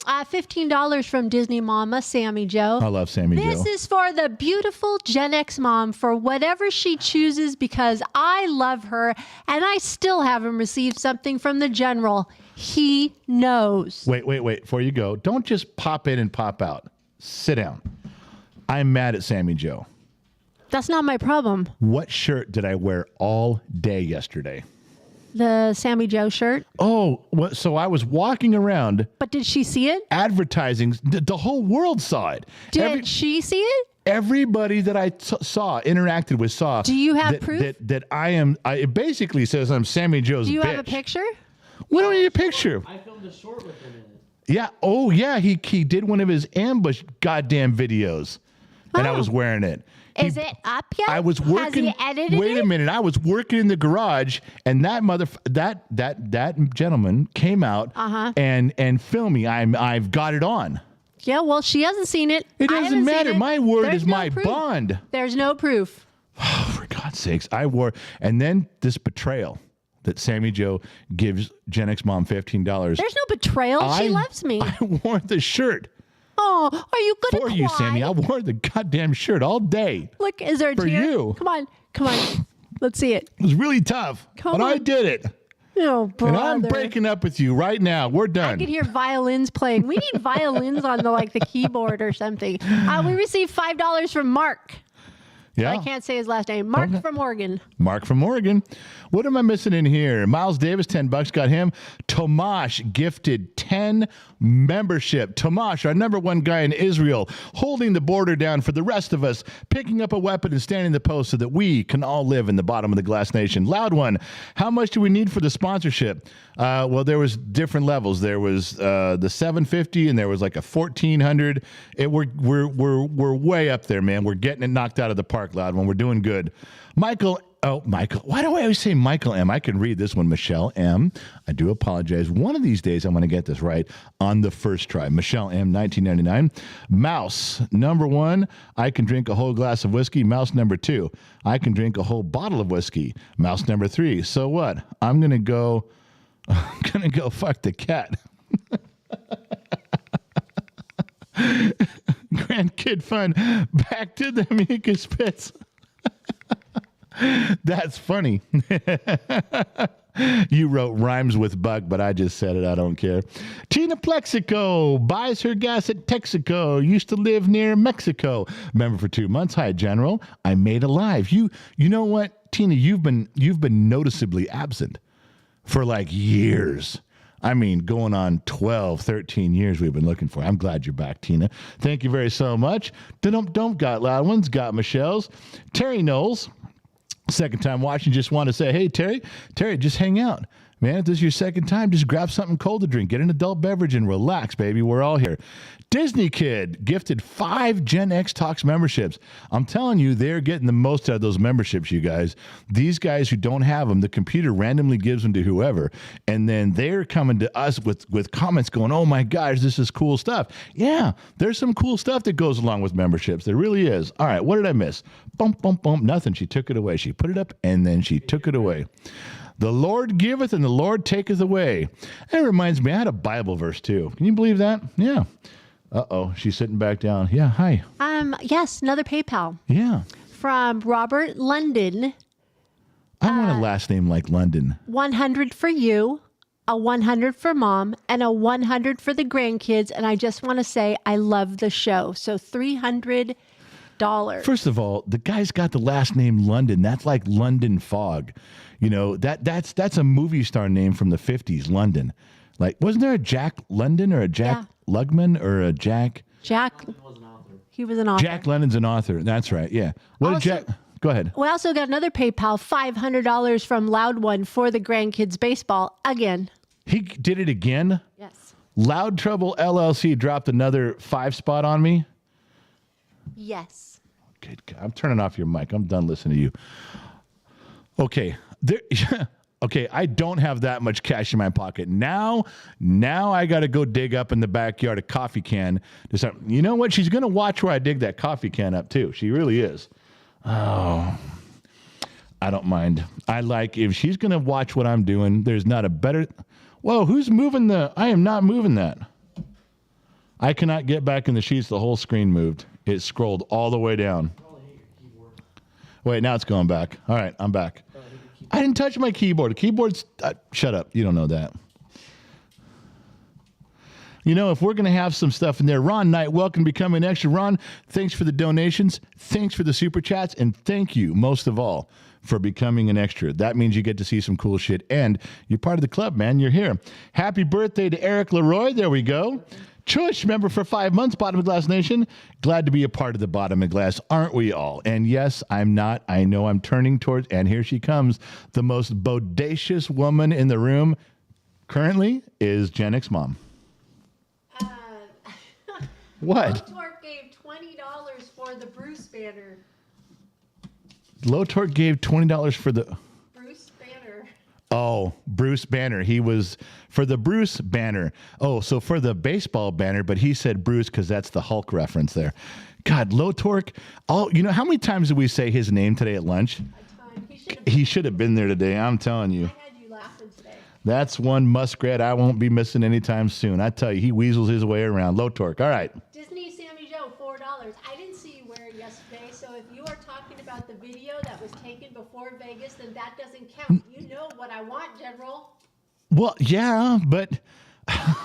$15 from Disney Mama, Sammy Joe. I love Sammy Joe. This is for the beautiful Gen X mom for whatever she chooses, because I love her, and I still haven't received something from the general. He knows. Wait. Before you go, don't just pop in and pop out. Sit down. I'm mad at Sammy Joe. That's not my problem. What shirt did I wear all day yesterday? The Sammy Joe shirt. Oh, so I was walking around. But did she see it? Advertising. The whole world saw it. Did she see it? Everybody that I interacted with saw. Do you have proof? That I am, it basically says I'm Sammy Joe's bitch. Do you have a picture? We don't need a picture. I filmed a short with him in it. Yeah. Oh, yeah. He did one of his ambush goddamn videos, and I was wearing it. Is it up yet? I was working. Has he edited wait a minute. I was working in the garage, and that gentleman came out and filmed me. I've got it on. Yeah. Well, she hasn't seen it. It doesn't matter. My word is my proof. bond. There's no proof. Oh, for God's sakes! And then this betrayal that Sammy Joe gives Gen X Mom $15. There's no betrayal. She loves me. I wore the shirt. Oh, are you gonna for cry? you, Sammy? I wore the goddamn shirt all day. Look, is there a for tear? you? Come on. Let's see it. It was really tough, but I did it. Oh, brother. And I'm breaking up with you right now. We're done. I can hear violins playing. We need violins on the keyboard or something. We received $5 from Mark. Yeah. I can't say his last name. Mark from Oregon. Mark from Oregon. What am I missing in here? Miles Davis, $10 got him. Tomash gifted 10 membership. Tomash, our number one guy in Israel, holding the border down for the rest of us, picking up a weapon and standing the post so that we can all live in the bottom of the glass nation. Loud one. How much do we need for the sponsorship? Well, there was different levels. There was the $750 and there was like a $1,400. We're way up there, man. We're getting it knocked out of the park, Loud one. We're doing good. Michael. Why do I always say Michael M? I can read this one. Michelle M. I do apologize. One of these days I'm going to get this right on the first try. Michelle M. 1999. Mouse number 1. I can drink a whole glass of whiskey. Mouse number 2. I can drink a whole bottle of whiskey. Mouse number 3. So what? I'm going to go fuck the cat. Grandkid fun. Back to the mucus pits. That's funny. You wrote rhymes with buck, but I just said it. I don't care. Tina Plexico buys her gas at Texaco. Used to live near Mexico. Member for 2 months. Hi, General. I made a live. You know what, Tina? You've been noticeably absent for like years. I mean, going on 12, 13 years we've been looking for. I'm glad you're back, Tina. Thank you very so much. Don't got loud ones. Got Michelle's. Terry Knowles. Second time watching, just want to say, hey, Terry, just hang out. Man, if this is your second time, just grab something cold to drink. Get an adult beverage and relax, baby. We're all here. Disney Kid gifted 5 Gen X Talks memberships. I'm telling you, they're getting the most out of those memberships, you guys. These guys who don't have them, the computer randomly gives them to whoever. And then they're coming to us with comments going, oh my gosh, this is cool stuff. Yeah, there's some cool stuff that goes along with memberships. There really is. All right, what did I miss? Bump, bump, bump. Nothing. She took it away. She put it up and then she took it away. The Lord giveth and the Lord taketh away. That reminds me, I had a Bible verse too. Can you believe that? Yeah. Uh-oh, she's sitting back down. Yeah, hi. Yes, another PayPal. Yeah. From Robert London. I want a last name like London. 100 for you, a 100 for mom, and a 100 for the grandkids. And I just want to say I love the show. So $300. First of all, the guy's got the last name London. That's like London Fog. You know, that's a movie star name from the 50s, London. Like, wasn't there a Jack London or a Jack Lugman or a Jack? Jack. He was an author. Jack London's an author. That's right. Yeah. What did Jack? Go ahead. We also got another PayPal, $500 from Loud One for the grandkids baseball again. He did it again? Yes. Loud Trouble LLC dropped another 5 spot on me? Yes. Good God. I'm turning off your mic. I'm done listening to you. Okay. Okay, I don't have that much cash in my pocket. Now I got to go dig up in the backyard a coffee can. You know what? She's going to watch where I dig that coffee can up, too. She really is. Oh, I don't mind. I like if she's going to watch what I'm doing, there's not a better... Whoa, who's moving I am not moving that. I cannot get back in the sheets. The whole screen moved. It scrolled all the way down. Wait, now it's going back. All right, I'm back. I didn't touch my keyboard. The keyboard's... shut up. You don't know that. You know, if we're going to have some stuff in there, Ron Knight, welcome to Becoming Extra. Ron, thanks for the donations. Thanks for the super chats. And thank you, most of all, for becoming an extra. That means you get to see some cool shit. And you're part of the club, man. You're here. Happy birthday to Eric Leroy. There we go. Chush, member for 5 months, Bottom of Glass Nation. Glad to be a part of the Bottom of Glass, aren't we all? And yes, I'm not. I know I'm turning towards, and here she comes. The most bodacious woman in the room currently is Gen X Mom. What? Lotork gave $20 for the Bruce banner. Lotork gave $20 for the... Bruce banner. Oh, Bruce Banner. He was for the Bruce Banner. Oh, so for the baseball banner, but he said Bruce because that's the Hulk reference there. God, Lotork. Oh, you know, how many times did we say his name today at lunch? He should have been there today. I'm telling you. I had you laughing today. That's one muskrat I won't be missing anytime soon. I tell you, he weasels his way around. Lotork. All right. Disney Sammy Joe, $4. I didn't see you wear it yesterday, so if you are talking about the video that was taken before Vegas, then that doesn't count. You know what I want, General. Well, yeah, but I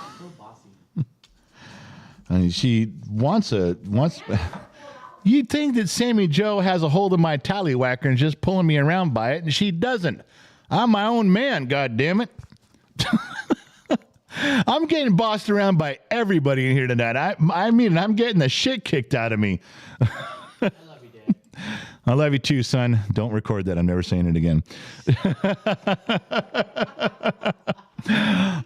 mean, she wants. You'd think that Sammy Joe has a hold of my tallywhacker and just pulling me around by it, and she doesn't. I'm my own man, God damn it. I'm getting bossed around by everybody in here tonight. I mean, I'm getting the shit kicked out of me. I love you, Dad. I love you too, son. Don't record that. I'm never saying it again.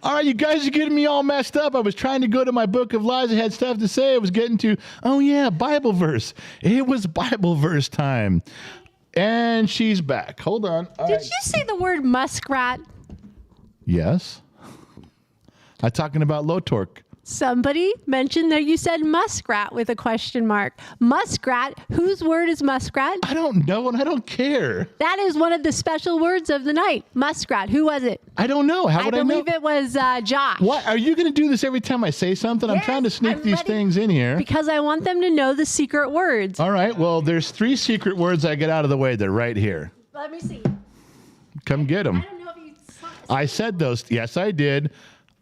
All right, you guys are getting me all messed up. I was trying to go to my book of lies. I had stuff to say. I was getting to, oh yeah, Bible verse. It was Bible verse time. And she's back. Hold on. Did you say the word muskrat? Yes. I'm talking about Lotork. Somebody mentioned that you said muskrat with a question mark. Muskrat, whose word is muskrat? I don't know, and I don't care. That is one of the special words of the night. Muskrat. Who was it? I don't know. How would I know? I believe it was Josh. What? Are you going to do this every time I say something? Yes, I'm trying to sneak these things in here. Because I want them to know the secret words. All right. Well, there's 3 secret words I get out of the way. They're right here. Let me see. Come get them. I don't know if you saw. I said those. Yes, I did.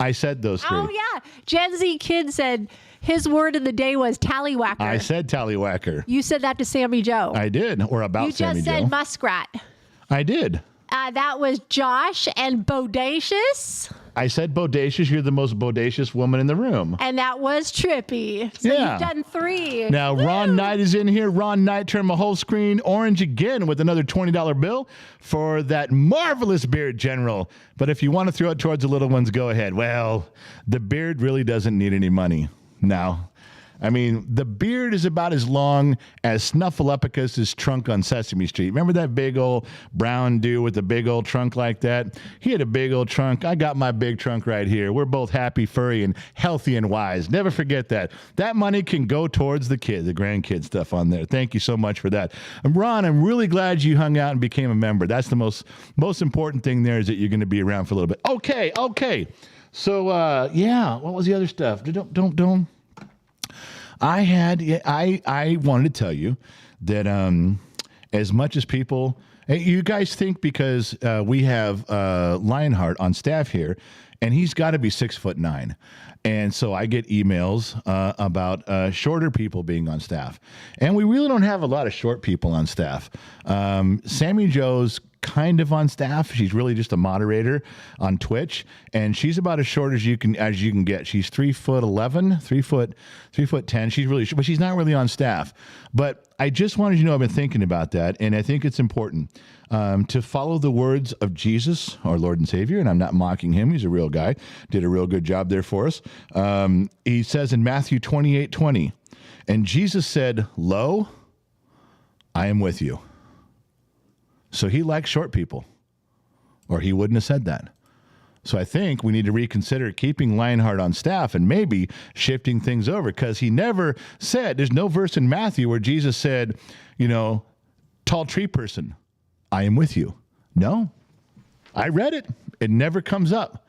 I said those 3. Oh, yeah. Gen Z Kid said his word of the day was tallywhacker. I said tallywhacker. You said that to Sammy Joe. I did. Or about Sammy Joe. You just said muskrat. I did. That was Josh and bodacious. I said bodacious. You're the most bodacious woman in the room. And that was trippy. So Yeah. you've done 3. Now, Ron Knight is in here. Ron Knight turned my whole screen orange again with another $20 bill for that marvelous beard, General. But if you want to throw it towards the little ones, go ahead. Well, the beard really doesn't need any money now. I mean, the beard is about as long as Snuffleupagus' trunk on Sesame Street. Remember that big old brown dude with the big old trunk like that? He had a big old trunk. I got my big trunk right here. We're both happy, furry, and healthy and wise. Never forget that. That money can go towards the kid, the grandkid stuff on there. Thank you so much for that. And Ron, I'm really glad you hung out and became a member. That's the most important thing there is that you're going to be around for a little bit. Okay. So, yeah, what was the other stuff? Don't. I wanted to tell you that as much as people, you guys think because we have Lionheart on staff here, and he's got to be 6'9", and so I get emails about shorter people being on staff, and we really don't have a lot of short people on staff. Sammy Joe's kind of on staff. She's really just a moderator on Twitch, and she's about as short as you can get. She's 3'11", 3'10". She's really short, but she's not really on staff. But I just wanted you to know I've been thinking about that, and I think it's important to follow the words of Jesus, our Lord and Savior. And I'm not mocking him; he's a real guy. Did a real good job there for us. He says in Matthew 28:20, and Jesus said, "Lo, I am with you." So he likes short people, or he wouldn't have said that. So I think we need to reconsider keeping Lionheart on staff and maybe shifting things over, because he never said, there's no verse in Matthew where Jesus said, tall tree person, I am with you. No, I read it. It never comes up.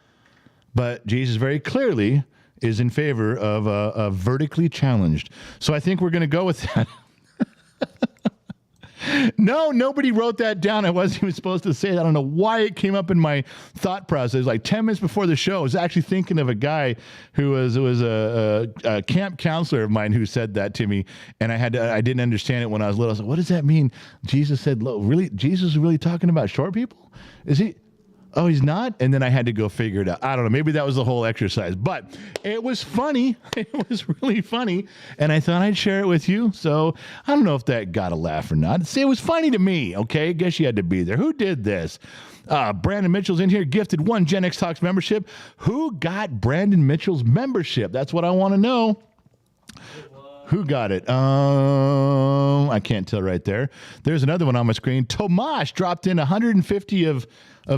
But Jesus very clearly is in favor of a vertically challenged. So I think we're going to go with that. No, nobody wrote that down. I wasn't even supposed to say that. I don't know why it came up in my thought process. Like 10 minutes before the show, I was actually thinking of a guy who was a camp counselor of mine who said that to me, and I didn't understand it when I was little. I was like, what does that mean? Jesus said, really? Jesus is really talking about short people? Is he? Oh, he's not? And then I had to go figure it out. I don't know. Maybe that was the whole exercise. But it was funny. It was really funny. And I thought I'd share it with you. So I don't know if that got a laugh or not. See, it was funny to me, okay? I guess you had to be there. Who did this? Brandon Mitchell's in here, gifted 1 Gen X Talks membership. Who got Brandon Mitchell's membership? That's what I want to know. Who got it? I can't tell right there. There's another one on my screen. Tomash dropped in 150 of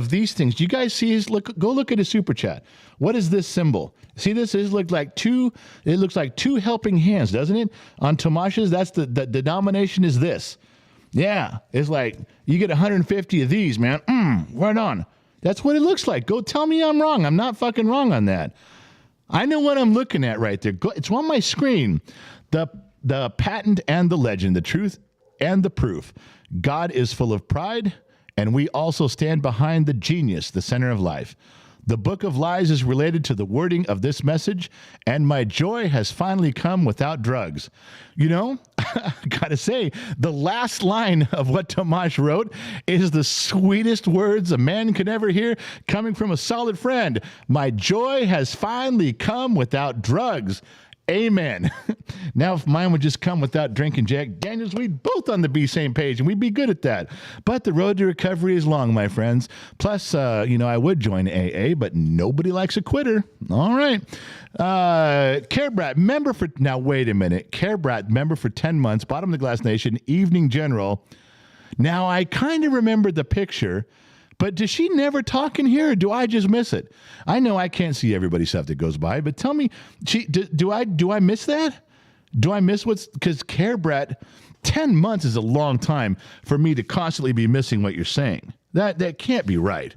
these things. Do you guys see his go look at his super chat. What is this symbol? See this? It looks like two helping hands, doesn't it? On Tomash's, that's the denomination is this. Yeah. It's like you get 150 of these, man. Right on. That's what it looks like. Go tell me I'm wrong. I'm not fucking wrong on that. I know what I'm looking at right there. It's on my screen. The patent and the legend, the truth and the proof. God is full of pride, and we also stand behind the genius, the center of life. The book of lies is related to the wording of this message, and my joy has finally come without drugs. I gotta say, the last line of what Tomash wrote is the sweetest words a man could ever hear coming from a solid friend. My joy has finally come without drugs. Amen. Now, if mine would just come without drinking Jack Daniels, we'd both on the same page, and we'd be good at that. But the road to recovery is long, my friends. Plus, I would join AA, but nobody likes a quitter. All right. Carebrat, member for... Now, wait a minute. Carebrat, member for 10 months, Bottom of the Glass Nation, Evening General. Now, I kind of remember the picture, but does she never talk in here, or do I just miss it? I know I can't see everybody's stuff that goes by, but tell me, do I miss that? Do I miss because Carebrat, 10 months is a long time for me to constantly be missing what you're saying. That can't be right.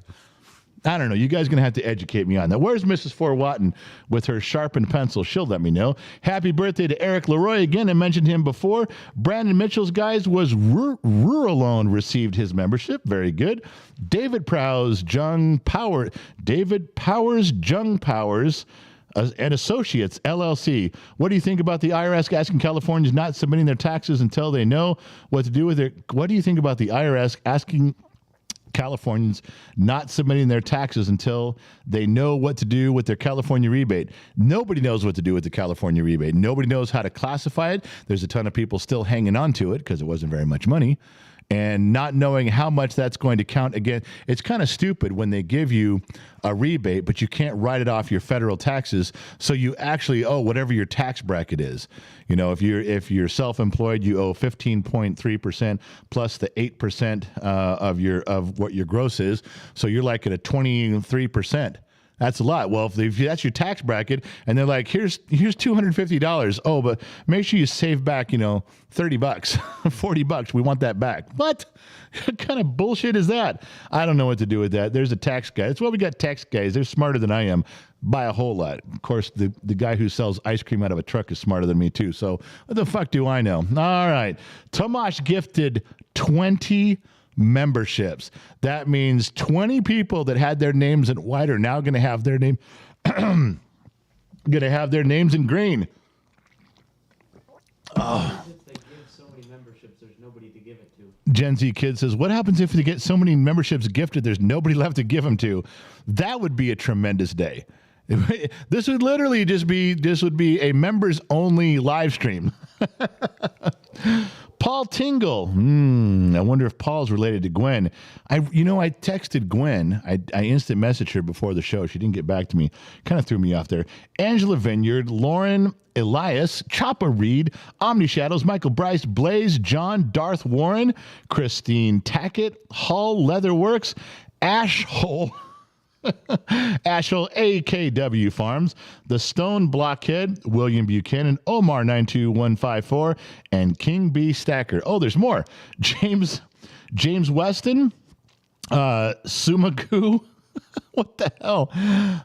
I don't know. You guys are going to have to educate me on that. Where's Mrs. Fort Watton with her sharpened pencil? She'll let me know. Happy birthday to Eric Leroy. Again, I mentioned him before. Brandon Mitchell's guys was Ruralone received his membership. Very good. David Powers, Jung Powers, and Associates, LLC. What do you think about the IRS asking Californians not submitting their taxes until they know what to do with their... What do you think about the IRS asking Californians not submitting their taxes until they know what to do with their California rebate. Nobody knows what to do with the California rebate. Nobody knows how to classify it. There's a ton of people still hanging on to it because it wasn't very much money. And not knowing how much that's going to count again. It's kind of stupid when they give you a rebate, but you can't write it off your federal taxes. So you actually owe whatever your tax bracket is. You know, if you're self-employed, you owe 15.3% plus the 8% of what your gross is. So you're like at a 23%. That's a lot. Well, if that's your tax bracket, and they're like, here's $250. Oh, but make sure you save back, $30, $40. We want that back. What kind of bullshit is that? I don't know what to do with that. There's a tax guy. That's why we got tax guys. They're smarter than I am by a whole lot. Of course, the guy who sells ice cream out of a truck is smarter than me too. So what the fuck do I know? All right. Tomash gifted 20 memberships. That means 20 people that had their names in white are now going to have their names in green. They give so many memberships, there's nobody to give it to. Gen Z Kid says, what happens if they get so many memberships gifted, there's nobody left to give them to? That would be a tremendous day. This would literally would be a members only live stream. Paul Tingle. I wonder if Paul's related to Gwen. I texted Gwen. I instant messaged her before the show. She didn't get back to me. Kind of threw me off there. Angela Vineyard, Lauren Elias, Chopper Reed, Omni Shadows, Michael Bryce, Blaze, John, Darth Warren, Christine Tackett, Hull Leatherworks, Ashhole. Asheville AKW Farms, The Stone Blockhead, William Buchanan, Omar 92154, and King B Stacker. Oh, there's more. James Weston, Sumaku. What the hell?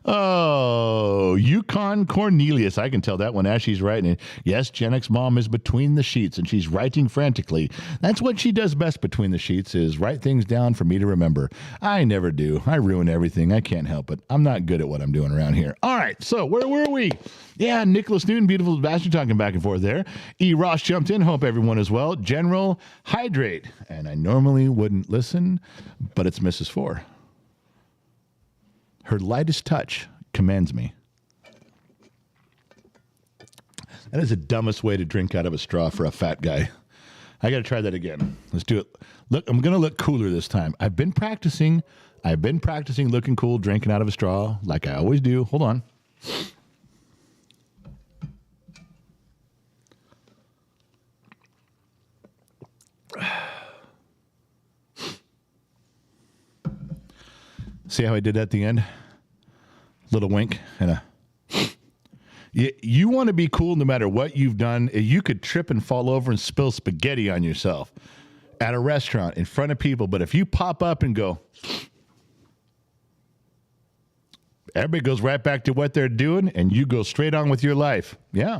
Oh, Yukon Cornelius. I can tell that one as she's writing it. Yes, Gen X mom is between the sheets and she's writing frantically. That's what she does best between the sheets is write things down for me to remember. I never do. I ruin everything. I can't help it. I'm not good at what I'm doing around here. All right, so where were we? Yeah, Nicholas Newton, beautiful bastard, talking back and forth there. E. Ross jumped in. Hope everyone is well. General Hydrate. And I normally wouldn't listen, but it's Mrs. 4. Her lightest touch commands me. That is the dumbest way to drink out of a straw for a fat guy. I got to try that again. Let's do it. Look, I'm going to look cooler this time. I've been practicing looking cool, drinking out of a straw like I always do. Hold on. See how I did that at the end? Little wink and a. You want to be cool no matter what you've done. You could trip and fall over and spill spaghetti on yourself at a restaurant in front of people. But if you pop up and go, everybody goes right back to what they're doing and you go straight on with your life. Yeah.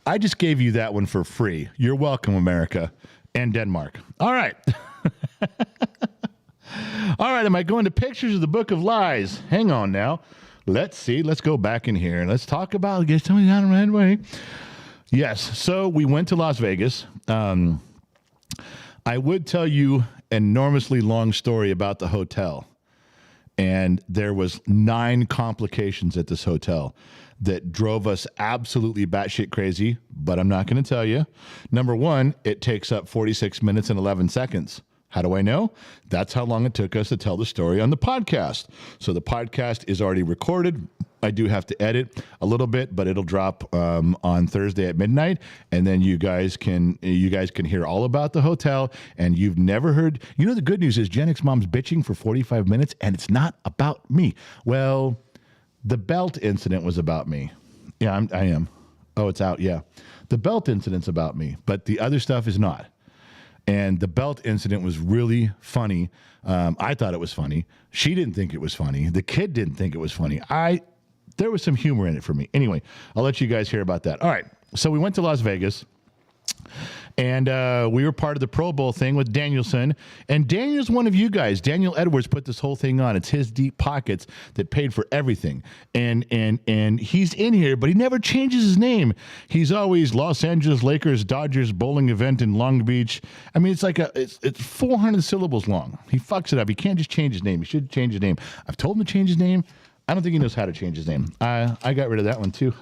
I just gave you that one for free. You're welcome, America and Denmark. All right. All right, am I going to pictures of the Book of Lies? Hang on now. Let's see. Let's go back in here and let's talk about get somebody down the right way. Yes, so we went to Las Vegas. I would tell you an enormously long story about the hotel. And there was 9 complications at this hotel that drove us absolutely batshit crazy, but I'm not going to tell you. Number 1, it takes up 46 minutes and 11 seconds. How do I know? That's how long it took us to tell the story on the podcast. So the podcast is already recorded. I do have to edit a little bit, but it'll drop on Thursday at midnight, and then you guys can hear all about the hotel. And you've never heard. You know, the good news is Gen X Mom's bitching for 45 minutes, and it's not about me. Well, the belt incident was about me. Yeah, I am. Oh, it's out. Yeah, the belt incident's about me, but the other stuff is not. And the belt incident was really funny. I thought it was funny. She didn't think it was funny. The kid didn't think it was funny. There was some humor in it for me. Anyway, I'll let you guys hear about that. All right. So we went to Las Vegas. And we were part of the Pro Bowl thing with Danielson. And Daniel's one of you guys. Daniel Edwards put this whole thing on. It's his deep pockets that paid for everything. And he's in here, but he never changes his name. He's always Los Angeles Lakers Dodgers bowling event in Long Beach. I mean, it's like it's 400 syllables long. He fucks it up. He can't just change his name. He should change his name. I've told him to change his name. I don't think he knows how to change his name. I got rid of that one too.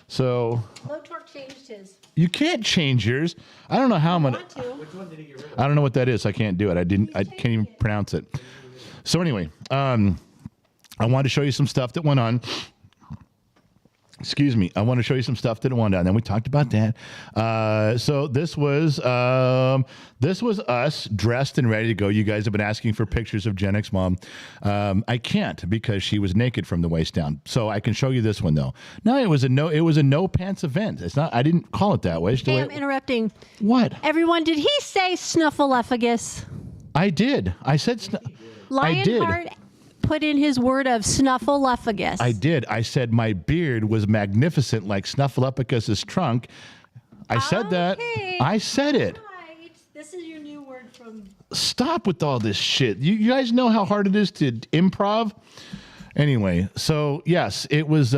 So Lotork changed his. you can't change yours. I don't know how I'm gonna. Which one did he get rid of? I don't know what that is. I can't do it. I can't even pronounce it. So anyway, I wanted to show you some stuff that went on. Excuse me. I want to show you some stuff that went on. Then we talked about that. So this was us dressed and ready to go. You guys have been asking for pictures of Gen X Mom. I can't because she was naked from the waist down. So I can show you this one though. No, it was a no pants event. It's not. I didn't call it that way. Hey, I'm interrupting. What? Everyone, did he say snuffleupagus? I did. I said. I did. Lionheart put in his word of snuffleupagus. I did. I said my beard was magnificent like Snuffleupagus' trunk. I said that. I said it. Right. This is your new word from... Stop with all this shit. You guys know how hard it is to improv? Anyway, so yes, it was...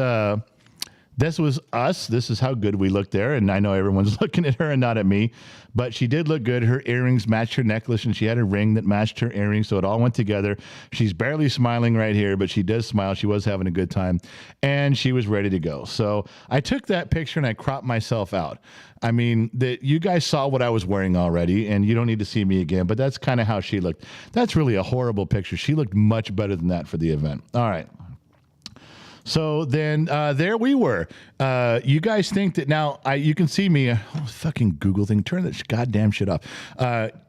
This was us. This is how good we looked there. And I know everyone's looking at her and not at me. But she did look good. Her earrings matched her necklace, and she had a ring that matched her earrings, so it all went together. She's barely smiling right here, but she does smile. She was having a good time, and she was ready to go. So I took that picture, and I cropped myself out. I mean, you guys saw what I was wearing already, and you don't need to see me again, but that's kind of how she looked. That's really a horrible picture. She looked much better than that for the event. All right. So then there we were. You guys think that now you can see me. Fucking Google thing. Turn that goddamn shit off.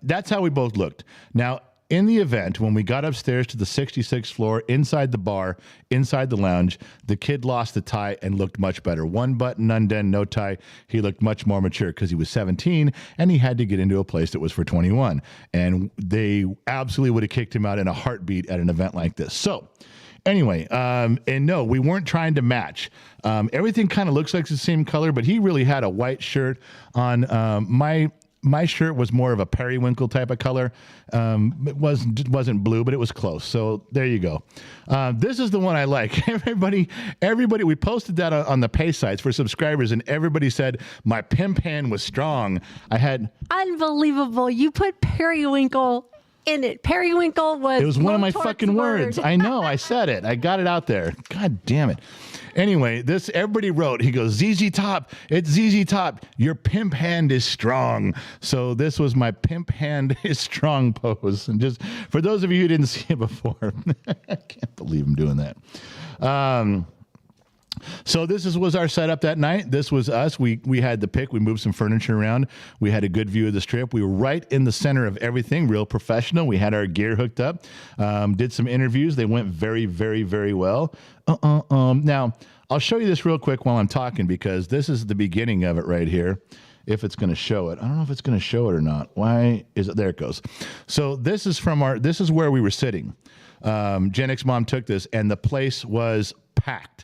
That's how we both looked. Now, in the event, when we got upstairs to the 66th floor, inside the bar, inside the lounge, the kid lost the tie and looked much better. One button undone, no tie. He looked much more mature because he was 17 and he had to get into a place that was for 21. And they absolutely would have kicked him out in a heartbeat at an event like this. So... Anyway, and no, we weren't trying to match. Everything kind of looks like the same color, but he really had a white shirt on. My shirt was more of a periwinkle type of color. It wasn't blue, but it was close. So there you go. This is the one I like. Everybody, we posted that on the pay sites for subscribers, and everybody said my pimp hand was strong. I had unbelievable. You put periwinkle in it. Periwinkle was... It was one of my fucking words. I know. I said it. I got it out there. God damn it. Anyway, everybody wrote, he goes, ZZ Top. It's ZZ Top. Your pimp hand is strong. So this was my pimp hand is strong pose. And just for those of you who didn't see it before, I can't believe I'm doing that. So this was our setup that night. This was us. We had the pick. We moved some furniture around. We had a good view of the strip. We were right in the center of everything, real professional. We had our gear hooked up, did some interviews. They went very, very, very well. Now, I'll show you this real quick while I'm talking because this is the beginning of it right here. If it's going to show it. I don't know if it's going to show it or not. Why is it? There it goes. So this is this is where we were sitting. Gen X Mom took this and the place was packed.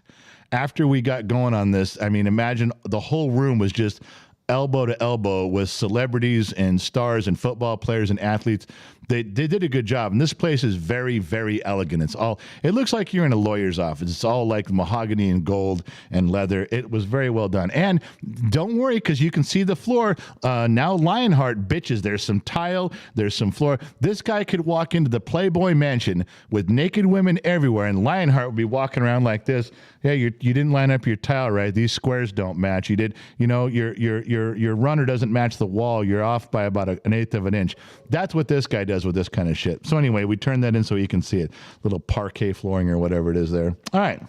After we got going on this, I mean, imagine the whole room was just elbow to elbow with celebrities and stars and football players and athletes. They did a good job. And this place is very, very elegant. It looks like you're in a lawyer's office. It's all like mahogany and gold and leather. It was very well done. And don't worry, because you can see the floor. Now Lionheart bitches. There's some tile. There's some floor. This guy could walk into the Playboy Mansion with naked women everywhere, and Lionheart would be walking around like this. Yeah, you didn't line up your tile right. These squares don't match. Your runner doesn't match the wall. You're off by about an eighth of an inch. That's what this guy does with this kind of shit. So anyway, we turned that in so you can see it. Little parquet flooring or whatever it is there. All right.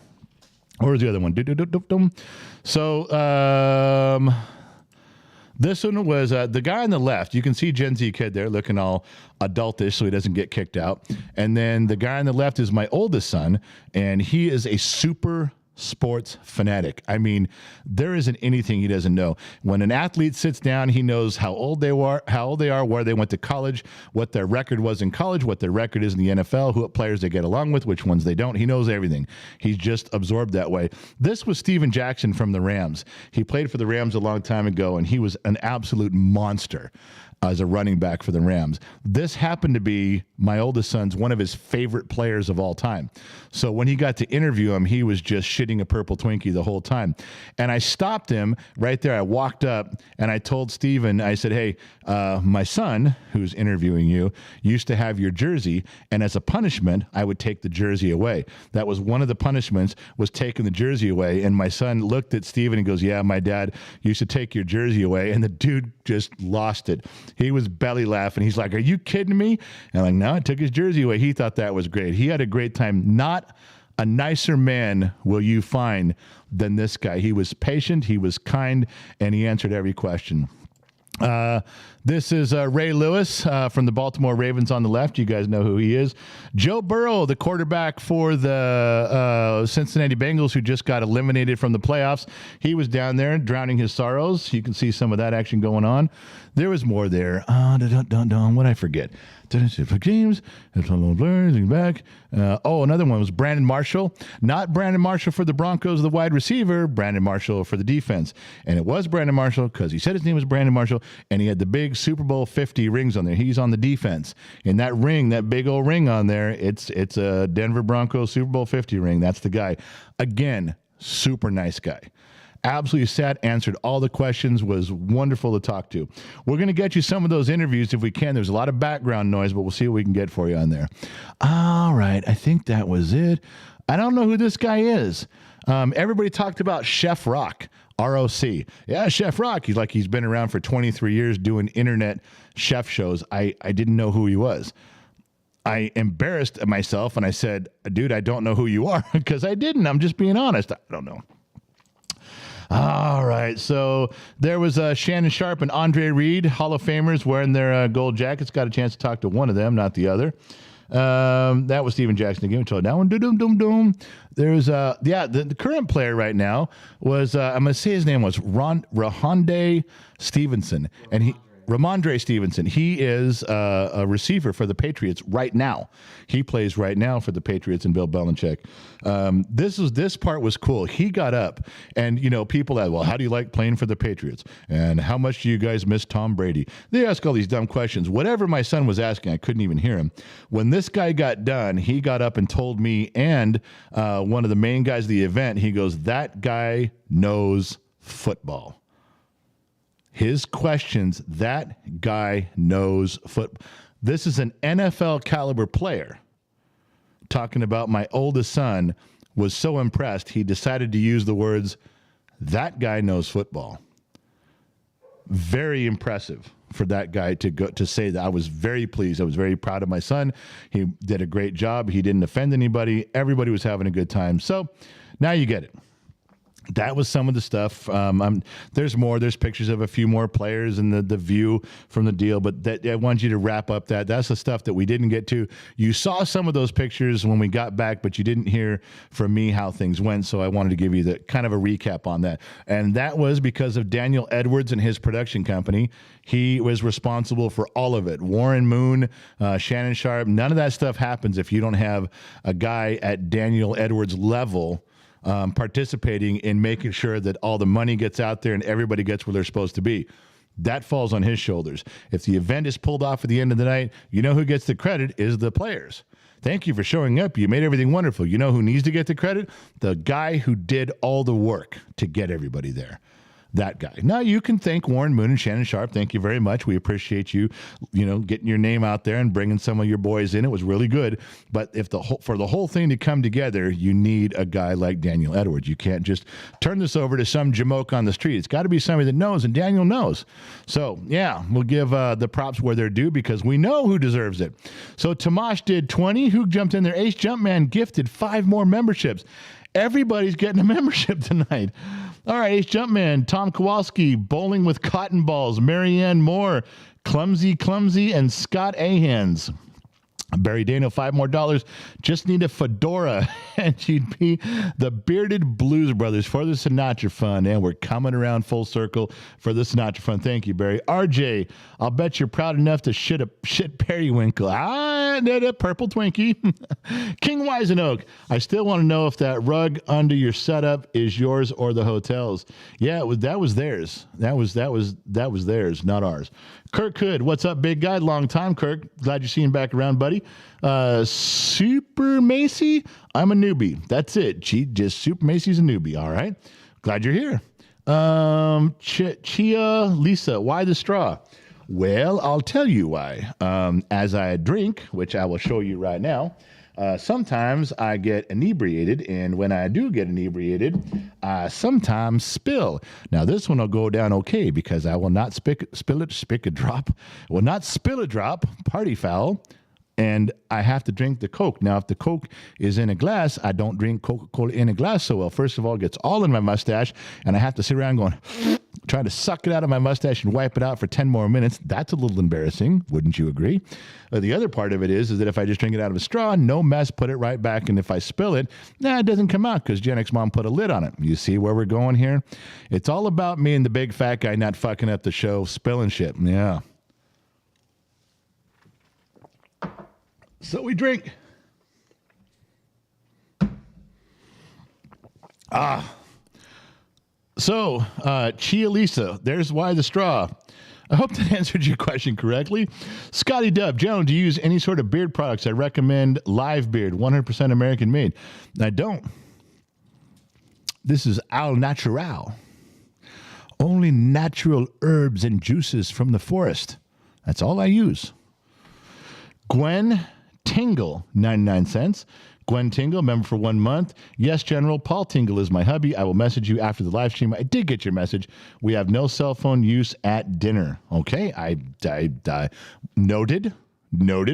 Where's the other one? So this one was the guy on the left. You can see Gen Z kid there looking all adultish so he doesn't get kicked out. And then the guy on the left is my oldest son, and he is a super sports fanatic. I mean, there isn't anything he doesn't know. When an athlete sits down, he knows how old they are, where they went to college, what their record was in college, what their record is in the NFL, what players they get along with, which ones they don't. He knows everything. He's just absorbed that way. This was Steven Jackson from the Rams. He played for the Rams a long time ago, and he was an absolute monster as a running back for the Rams. This happened to be my oldest son's one of his favorite players of all time. So when he got to interview him, he was just shitting a purple Twinkie the whole time. And I stopped him right there. I walked up and I told Steven, I said, hey, my son, who's interviewing you, used to have your jersey. And as a punishment, I would take the jersey away. That was one of the punishments, was taking the jersey away. And my son looked at Steven and goes, yeah, my dad used to take your jersey away. And the dude just lost it. He was belly laughing. He's like, are you kidding me? And I'm like, no, I took his jersey away. He thought that was great. He had a great time. Not a nicer man will you find than this guy. He was patient, he was kind, and he answered every question. This is Ray Lewis from the Baltimore Ravens on the left. You guys know who he is. Joe Burrow, the quarterback for the Cincinnati Bengals, who just got eliminated from the playoffs. He was down there drowning his sorrows. You can see some of that action going on. There was more there. What I forget? For games, back. Another one was Brandon Marshall. Not Brandon Marshall for the Broncos, the wide receiver. Brandon Marshall for the defense. And it was Brandon Marshall because he said his name was Brandon Marshall, and he had the big Super Bowl 50 rings on there. He's on the defense. And that ring, that big old ring on there, it's a Denver Broncos Super Bowl 50 ring. That's the guy. Again, super nice guy. Absolutely sat, answered all the questions, was wonderful to talk to. We're going to get you some of those interviews if we can. There's a lot of background noise, but we'll see what we can get for you on there. All right. I think that was it. I don't know who this guy is. Everybody talked about Chef Rock, ROC. Yeah, Chef Rock. He's been around for 23 years doing internet chef shows. I didn't know who he was. I embarrassed myself and I said, dude, I don't know who you are, because I didn't. I'm just being honest. I don't know. All right, so there was Shannon Sharp and Andre Reed, Hall of Famers, wearing their gold jackets. Got a chance to talk to one of them, not the other. That was Steven Jackson again. So that one, there's the current player right now was I'm gonna say his name was Ramondre Stevenson, and he. Ramondre Stevenson. He is a receiver for the Patriots right now. He plays right now for the Patriots and Bill Belichick. This part was cool. He got up, and people ask, well, how do you like playing for the Patriots? And how much do you guys miss Tom Brady? They ask all these dumb questions. Whatever my son was asking, I couldn't even hear him. When this guy got done, he got up and told me and one of the main guys of the event, he goes, that guy knows football. His questions, that guy knows football. This is an NFL caliber player talking about my oldest son was so impressed, he decided to use the words, that guy knows football. Very impressive for that guy to say that. I was very pleased. I was very proud of my son. He did a great job. He didn't offend anybody. Everybody was having a good time. So now you get it. That was some of the stuff. There's more. There's pictures of a few more players and the view from the deal. But I want you to wrap up that. That's the stuff that we didn't get to. You saw some of those pictures when we got back, but you didn't hear from me how things went. So I wanted to give you the kind of a recap on that. And that was because of Daniel Edwards and his production company. He was responsible for all of it. Warren Moon, Shannon Sharp. None of that stuff happens if you don't have a guy at Daniel Edwards' level participating in making sure that all the money gets out there and everybody gets where they're supposed to be. That falls on his shoulders. If the event is pulled off at the end of the night, who gets the credit is the players. Thank you for showing up. You made everything wonderful. You know who needs to get the credit? The guy who did all the work to get everybody there. That guy. Now you can thank Warren Moon and Shannon Sharp. Thank you very much. We appreciate you, getting your name out there and bringing some of your boys in. It was really good. But for the whole thing to come together, you need a guy like Daniel Edwards. You can't just turn this over to some jamoke on the street. It's got to be somebody that knows, and Daniel knows. So yeah, we'll give the props where they're due because we know who deserves it. So Tomash did 20. Who jumped in there? Ace Jumpman gifted 5 more memberships. Everybody's getting a membership tonight. All right, Ace Jumpman, Tom Kowalski, Bowling with Cotton Balls, Marianne Moore, Clumsy, and Scott Ahans. Barry Dano, $5 more. Just need a fedora, and she'd be the bearded Blues Brothers for the Sinatra Fund. And we're coming around full circle for the Sinatra Fund. Thank you, Barry. RJ, I'll bet you're proud enough to shit periwinkle. The purple Twinkie. King Wisenoak, I still want to know if that rug under your setup is yours or the hotel's. Yeah, that was theirs. That was theirs, not ours. Kirk Hood, what's up, big guy? Long time, Kirk. Glad you're seeing back around, buddy. Super Macy, I'm a newbie. That's it. Just Super Macy's a newbie. All right. Glad you're here. Chia Lisa, why the straw? Well, I'll tell you why. As I drink, which I will show you right now, sometimes I get inebriated, and when I do get inebriated, I sometimes spill. Now, this one will go down okay because I will not spill a drop, party foul, and I have to drink the Coke. Now, if the Coke is in a glass, I don't drink Coca-Cola in a glass so well. First of all, it gets all in my mustache, and I have to sit around going, trying to suck it out of my mustache and wipe it out for 10 more minutes. That's a little embarrassing. Wouldn't you agree? The other part of it is that if I just drink it out of a straw, no mess, put it right back. And if I spill it, it doesn't come out because Gen X Mom put a lid on it. You see where we're going here? It's all about me and the big fat guy not fucking up the show, spilling shit. Yeah. So we drink. So, Chia Lisa, there's why the straw. I hope that answered your question correctly. Scotty Dub, Joan, do you use any sort of beard products? I recommend Live Beard, 100% American made. I don't. This is al natural. Only natural herbs and juices from the forest. That's all I use. Gwen Tingle, 99 cents. Gwen Tingle, member for 1 month. Yes, General, Paul Tingle is my hubby. I will message you after the live stream. I did get your message. We have no cell phone use at dinner. Okay, I noted.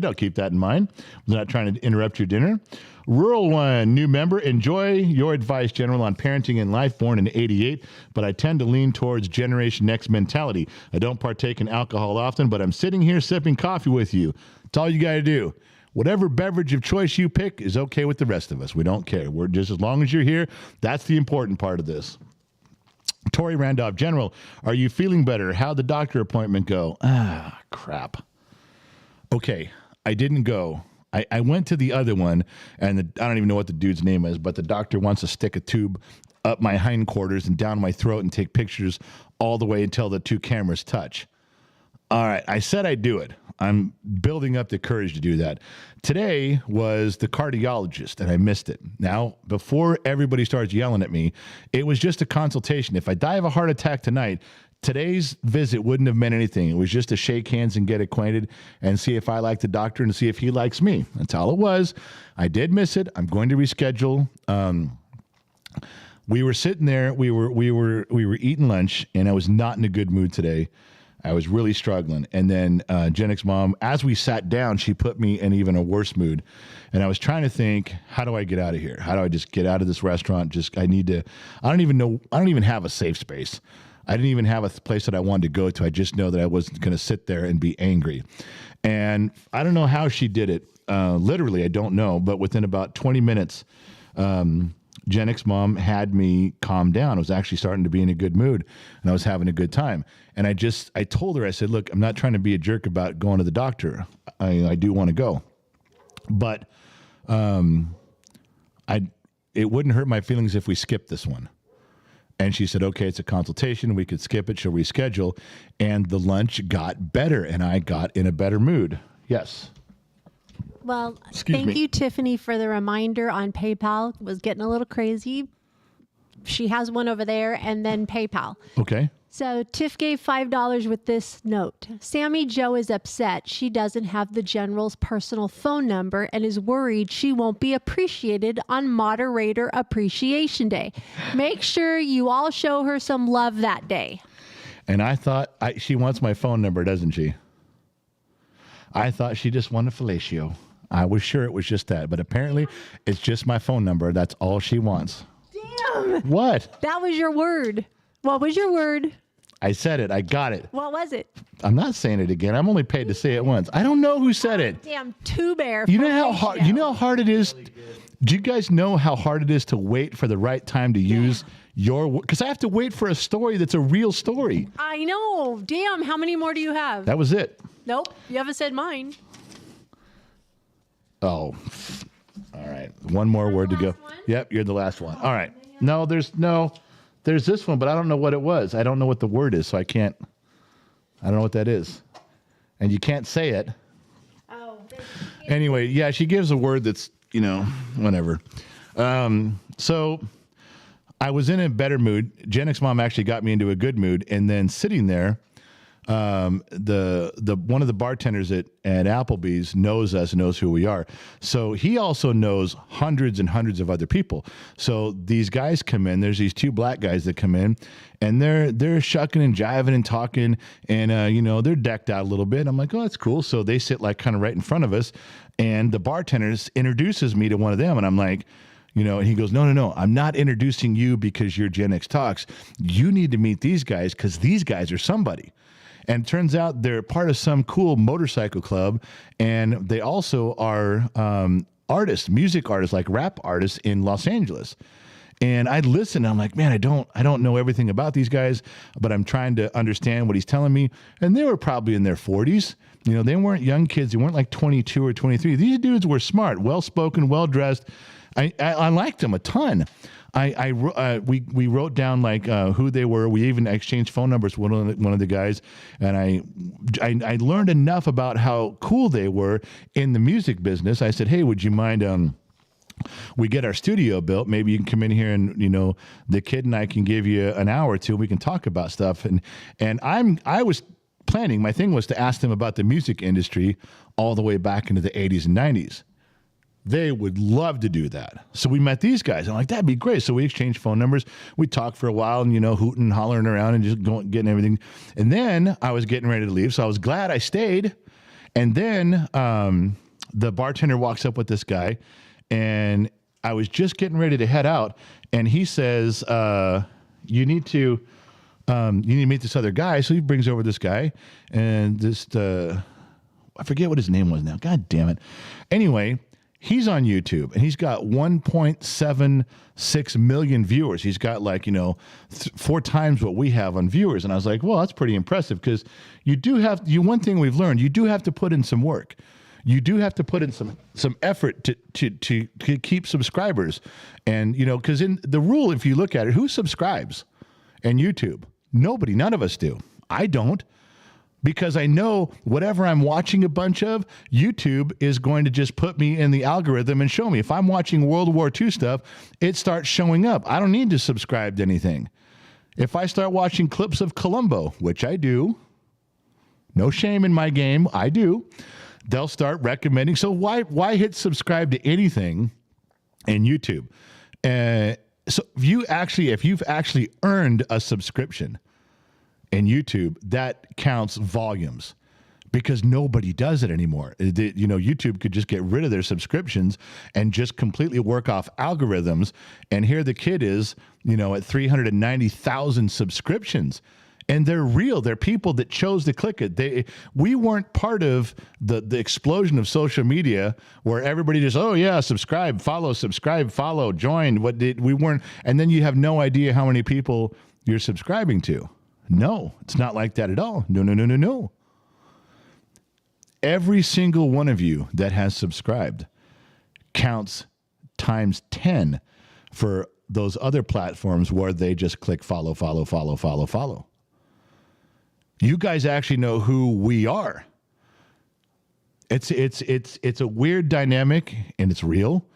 I'll keep that in mind. I'm not trying to interrupt your dinner. Rural One, new member. Enjoy your advice, General, on parenting in life. Born in 88, but I tend to lean towards Generation Next mentality. I don't partake in alcohol often, but I'm sitting here sipping coffee with you. That's all you got to do. Whatever beverage of choice you pick is okay with the rest of us. We don't care. We're just, as long as you're here, that's the important part of this. Tori Randolph, General, are you feeling better? How'd the doctor appointment go? Crap. Okay, I didn't go. I went to the other one, and I don't even know what the dude's name is, but the doctor wants to stick a tube up my hindquarters and down my throat and take pictures all the way until the two cameras touch. All right, I said I'd do it. I'm building up the courage to do that. Today was the cardiologist, and I missed it. Now, before everybody starts yelling at me, it was just a consultation. If I die of a heart attack tonight, today's visit wouldn't have meant anything. It was just to shake hands and get acquainted and see if I like the doctor and see if he likes me. That's all it was. I did miss it. I'm going to reschedule. We were sitting there. We were eating lunch, and I was not in a good mood today. I was really struggling. And then Gen X Mom, as we sat down, she put me in even a worse mood. And I was trying to think, how do I get out of here? How do I just get out of this restaurant? I don't even have a safe space. I didn't even have a place that I wanted to go to. I just know that I wasn't going to sit there and be angry. And I don't know how she did it. Literally, I don't know. But within about 20 minutes, Gen X Mom had me calm down. I was actually starting to be in a good mood, and I was having a good time. And I told her, I said, look, I'm not trying to be a jerk about going to the doctor. I do want to go. But it wouldn't hurt my feelings if we skipped this one. And she said, okay, it's a consultation. We could skip it. She'll reschedule. And the lunch got better, and I got in a better mood. Yes. Well, Excuse me. you, Tiffany, for the reminder on PayPal. It was getting a little crazy. She has one over there, and then PayPal. Okay. So Tiff gave $5 with this note. Sammy Jo is upset she doesn't have the General's personal phone number and is worried she won't be appreciated on Moderator Appreciation Day. Make sure you all show her some love that day. And I thought, she wants my phone number, doesn't she? I thought she just wanted fellatio. I was sure it was just that, but apparently it's just my phone number. That's all she wants. Damn. What? That was your word. What was your word? I said it. I got it. What was it? I'm not saying it again. I'm only paid to say it once. I don't know who said it. Damn Two Bear. You know how hard. You know how hard it is. Do you guys know how hard it is to wait for the right time to use your? Because I have to wait for a story that's a real story. I know. Damn. How many more do you have? That was it. Nope. You haven't said mine. Oh, all right. One more word to go. one? Yep, you're the last one. All right. No, there's this one, but I don't know what it was. I don't know what the word is, so I don't know what that is. And you can't say it. Oh. Anyway, yeah, she gives a word that's, whatever. So I was in a better mood. Gen X Mom actually got me into a good mood, and then sitting there, the one of the bartenders at Applebee's knows us, knows who we are. So he also knows hundreds and hundreds of other people. So these guys come in. There's these two black guys that come in, and they're shucking and jiving and talking, and they're decked out a little bit. I'm like, oh, that's cool. So they sit like kind of right in front of us, and the bartender introduces me to one of them, and I'm like, and he goes, no, I'm not introducing you because you're Gen X Talks. You need to meet these guys because these guys are somebody. And it turns out they're part of some cool motorcycle club, and they also are music artists, like rap artists in Los Angeles. And I'd listen, and I'm like, man, I don't know everything about these guys, but I'm trying to understand what he's telling me. And they were probably in their 40s. They weren't young kids. They weren't like 22 or 23. These dudes were smart, well-spoken, well-dressed. I liked them a ton. We wrote down like who they were. We even exchanged phone numbers with one of the guys, and I learned enough about how cool they were in the music business. I said, hey, would you mind? We get our studio built. Maybe you can come in here and the kid and I can give you an hour or two. We can talk about stuff. And I was planning. My thing was to ask them about the music industry all the way back into the 80s and 90s. They would love to do that. So we met these guys. I'm like, that'd be great. So we exchanged phone numbers. We talked for a while and, hooting and hollering around and just getting everything. And then I was getting ready to leave. So I was glad I stayed. And then the bartender walks up with this guy, and I was just getting ready to head out. And he says, you need to meet this other guy. So he brings over this guy, and I forget what his name was now. God damn it. Anyway, he's on YouTube, and he's got 1.76 million viewers. He's got 4 times what we have on viewers. And I was like, well, that's pretty impressive, because one thing we've learned, you do have to put in some work. You do have to put in some effort to keep subscribers. And, because in the rule, if you look at it, who subscribes in YouTube? Nobody. None of us do. I don't. Because I know whatever I'm watching a bunch of, YouTube is going to just put me in the algorithm and show me. If I'm watching World War II stuff, it starts showing up. I don't need to subscribe to anything. If I start watching clips of Columbo, which I do, no shame in my game, I do, they'll start recommending. So why hit subscribe to anything in YouTube? So if you've actually earned a subscription in YouTube, that counts volumes, because nobody does it anymore. YouTube could just get rid of their subscriptions and just completely work off algorithms. And here the kid is, at 390,000 subscriptions. And they're real. They're people that chose to click it. We weren't part of the explosion of social media where everybody just, oh yeah, subscribe, follow, join. We weren't. And then you have no idea how many people you're subscribing to. No, it's not like that at all. No. Every single one of you that has subscribed counts times 10 for those other platforms where they just click follow. You guys actually know who we are. It's a weird dynamic, and it's real.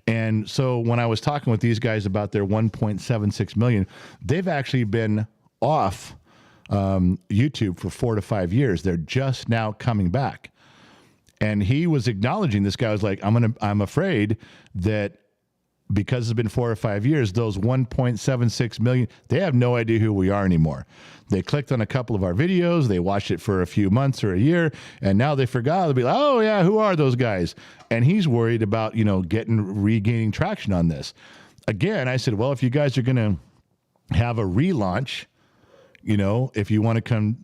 And so when I was talking with these guys about their 1.76 million, they've actually been off YouTube for 4 to 5 years. They're just now coming back. And he was acknowledging, this guy was like, I'm afraid that because it's been 4 or 5 years, those 1.76 million, they have no idea who we are anymore. They clicked on a couple of our videos, they watched it for a few months or a year, and now they forgot. They'll be like, oh yeah, who are those guys? And he's worried about, regaining traction on this. Again, I said, well, if you guys are going to have a relaunch, if you want to come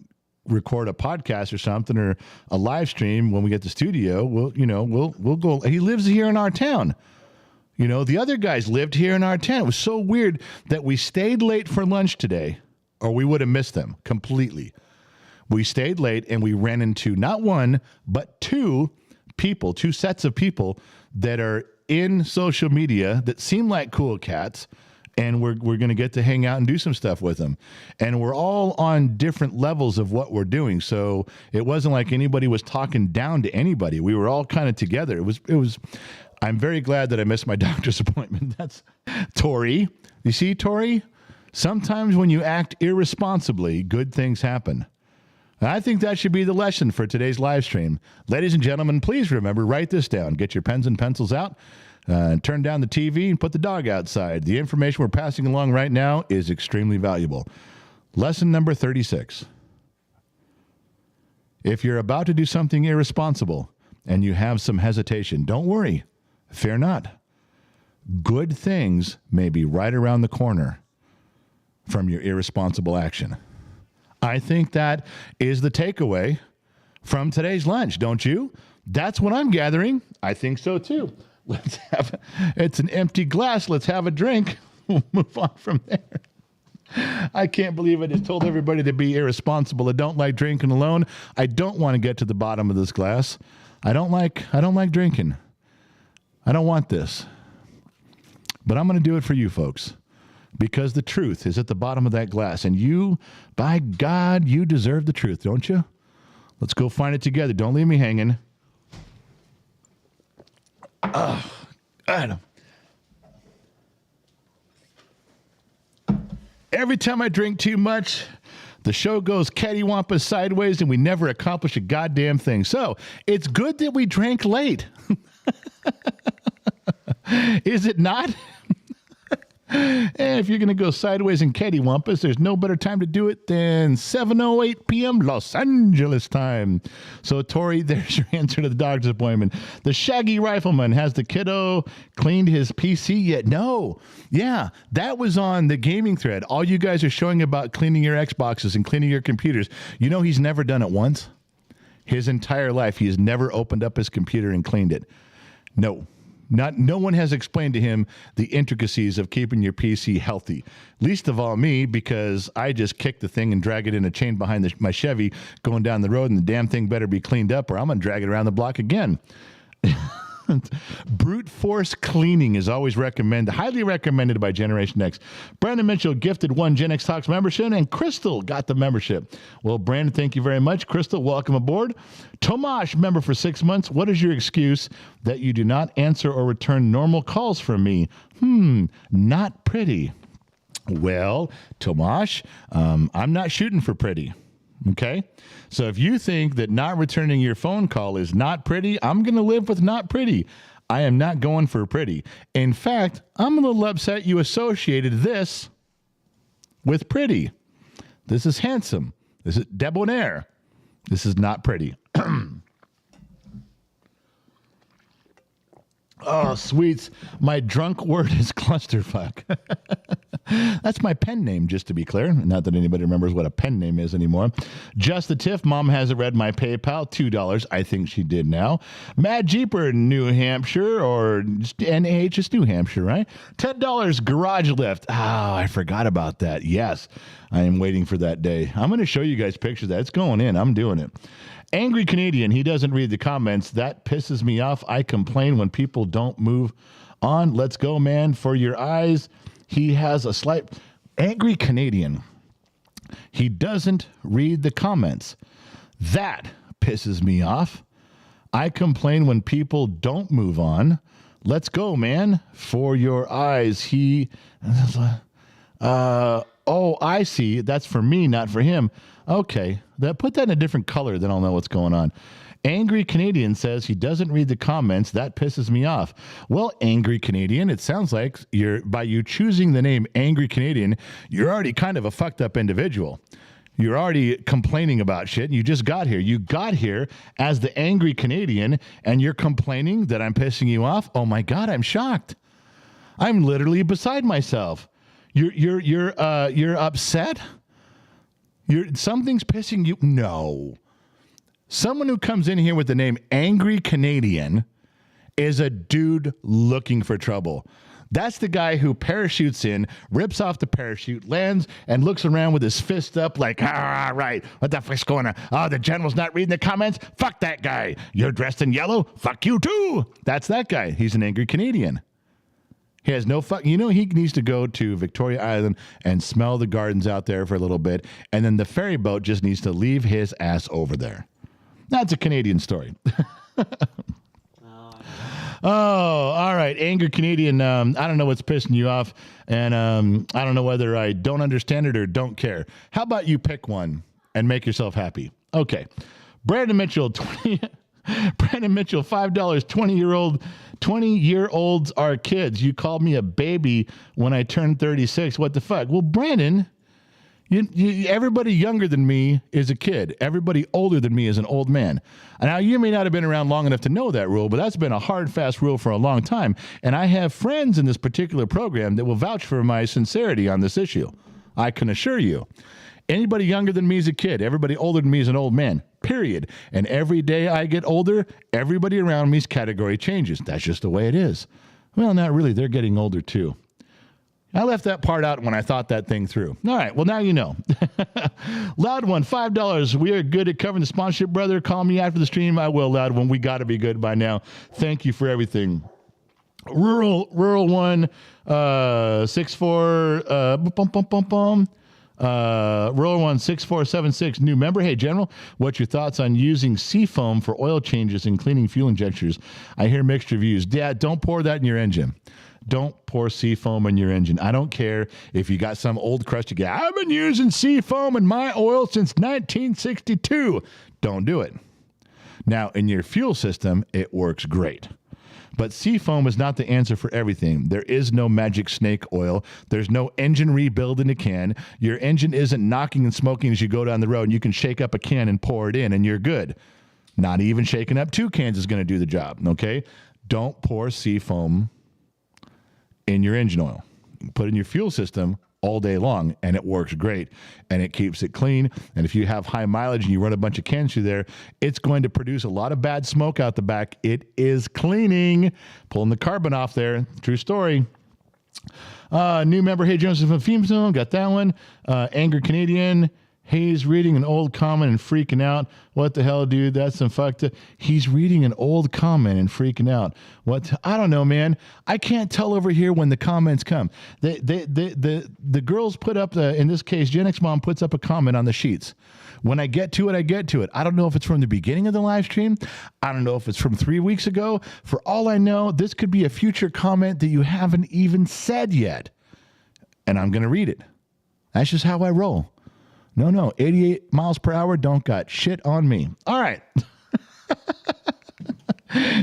record a podcast or something or a live stream when we get the studio, we'll go. He lives here in our town. The other guys lived here in our town. It was so weird that we stayed late for lunch today, or we would have missed them completely. We stayed late and we ran into not one, but two sets of people that are in social media that seem like cool cats. And we're going to get to hang out and do some stuff with them. And we're all on different levels of what we're doing. So it wasn't like anybody was talking down to anybody. We were all kind of together. It was, I'm very glad that I missed my doctor's appointment. That's Tori. You see, Tori, sometimes when you act irresponsibly, good things happen. And I think that should be the lesson for today's live stream. Ladies and gentlemen, please remember, write this down. Get your pens and pencils out. Turn down the TV and put the dog outside. The information we're passing along right now is extremely valuable. Lesson number 36. If you're about to do something irresponsible and you have some hesitation, don't worry. Fear not. Good things may be right around the corner from your irresponsible action. I think that is the takeaway from today's lunch, don't you? That's what I'm gathering. I think so too. It's an empty glass. Let's have a drink. We'll move on from there. I can't believe I just told everybody to be irresponsible. I don't like drinking alone. I don't want to get to the bottom of this glass. I don't like drinking. I don't want this. But I'm going to do it for you folks because the truth is at the bottom of that glass. And you, by God, you deserve the truth, don't you? Let's go find it together. Don't leave me hanging. Every time I drink too much, the show goes cattywampus sideways and we never accomplish a goddamn thing. So it's good that we drank late. Is it not? And if you're going to go sideways and cattywampus, there's no better time to do it than 7:08 p.m. Los Angeles time. So, Tori, there's your answer to the doctor's appointment. The Shaggy Rifleman, has the kiddo cleaned his PC yet? No. Yeah, that was on the gaming thread. All you guys are showing about cleaning your Xboxes and cleaning your computers. You know he's never done it once? His entire life, he has never opened up his computer and cleaned it. No. No one has explained to him the intricacies of keeping your PC healthy. Least of all me, because I just kick the thing and drag it in a chain behind my Chevy going down the road, and the damn thing better be cleaned up or I'm going to drag it around the block again. Brute force cleaning is always recommended, highly recommended by Generation X. Brandon Mitchell gifted one Gen X Talks membership, and Crystal got the membership. Well, Brandon, thank you very much. Crystal, welcome aboard. Tomash, member for 6 months. What is your excuse that you do not answer or return normal calls from me? Not pretty. Well, Tomash, I'm not shooting for pretty. Okay? So if you think that not returning your phone call is not pretty, I'm going to live with not pretty. I am not going for pretty. In fact, I'm a little upset you associated this with pretty. This is handsome. This is debonair. This is not pretty. Oh, sweets. My drunk word is clusterfuck. That's my pen name, just to be clear. Not that anybody remembers what a pen name is anymore. Just the Tiff. Mom hasn't read my PayPal. $2. I think she did now. Mad Jeeper, New Hampshire, or NH, just New Hampshire, right? $10 garage lift. Oh, I forgot about that. Yes, I am waiting for that day. I'm going to show you guys pictures of that. It's going in. I'm doing it. Angry Canadian, he doesn't read the comments. That pisses me off. I complain when people don't move on. Let's go, man. For your eyes, he has a slight... Angry Canadian, he doesn't read the comments. That pisses me off. I complain when people don't move on. Let's go, man. For your eyes, he... Oh, I see. That's for me, not for him. Okay. Put that in a different color, then I'll know what's going on. Angry Canadian says he doesn't read the comments. That pisses me off. Well, Angry Canadian, it sounds like by you choosing the name Angry Canadian, you're already kind of a fucked up individual. You're already complaining about shit. You just got here. You got here as the Angry Canadian, and you're complaining that I'm pissing you off? Oh my God, I'm shocked. I'm literally beside myself. You're upset? Something's pissing you. No. Someone who comes in here with the name Angry Canadian is a dude looking for trouble. That's the guy who parachutes in, rips off the parachute, lands, and looks around with his fist up like, right, what the fuck's going on? Oh, the general's not reading the comments? Fuck that guy. You're dressed in yellow? Fuck you too. That's that guy. He's an angry Canadian. He has no fuck. He needs to go to Victoria Island and smell the gardens out there for a little bit, and then the ferry boat just needs to leave his ass over there. That's a Canadian story. Oh, all right. Angry Canadian. I don't know what's pissing you off, and I don't know whether I don't understand it or don't care. How about you pick one and make yourself happy? Okay. Brandon Mitchell, Brandon Mitchell, $5. 20-year-olds are kids. You called me a baby when I turned 36. What the fuck? Well, Brandon, everybody younger than me is a kid. Everybody older than me is an old man. Now, you may not have been around long enough to know that rule, but that's been a hard, fast rule for a long time. And I have friends in this particular program that will vouch for my sincerity on this issue. I can assure you. Anybody younger than me is a kid. Everybody older than me is an old man, period. And every day I get older, everybody around me's category changes. That's just the way it is. Well, not really. They're getting older, too. I left that part out when I thought that thing through. All right, well, now you know. Loud One, $5. We are good at covering the sponsorship, brother. Call me after the stream. I will, Loud One. We got to be good by now. Thank you for everything. Rural One, 64, Rural One, 6476, new member. Hey, General, what's your thoughts on using seafoam for oil changes and cleaning fuel injectors? I hear mixed reviews. Dad, don't pour that in your engine. Don't pour seafoam in your engine. I don't care if you got some old crusty guy. I've been using seafoam in my oil since 1962. Don't do it. Now, in your fuel system, it works great. But seafoam is not the answer for everything. There is no magic snake oil. There's no engine rebuild in a can. Your engine isn't knocking and smoking as you go down the road, and you can shake up a can and pour it in, and you're good. Not even shaking up 2 cans is going to do the job, okay? Don't pour seafoam in your engine oil. Put it in your fuel system all day long, and it works great, and it keeps it clean. And if you have high mileage and you run a bunch of cans through there, it's going to produce a lot of bad smoke out the back. It is cleaning, pulling the carbon off there. True story. New member, hey, Joseph from Femestone, got that one. Angry Canadian. He's reading an old comment and freaking out. What the hell, dude? That's some fucked up. He's reading an old comment and freaking out. What? I don't know, man. I can't tell over here when the comments come. The girls put up, in this case, Gen X Mom puts up a comment on the sheets. When I get to it, I get to it. I don't know if it's from the beginning of the live stream. I don't know if it's from 3 weeks ago. For all I know, this could be a future comment that you haven't even said yet. And I'm going to read it. That's just how I roll. No, 88 miles per hour, don't got shit on me. All right.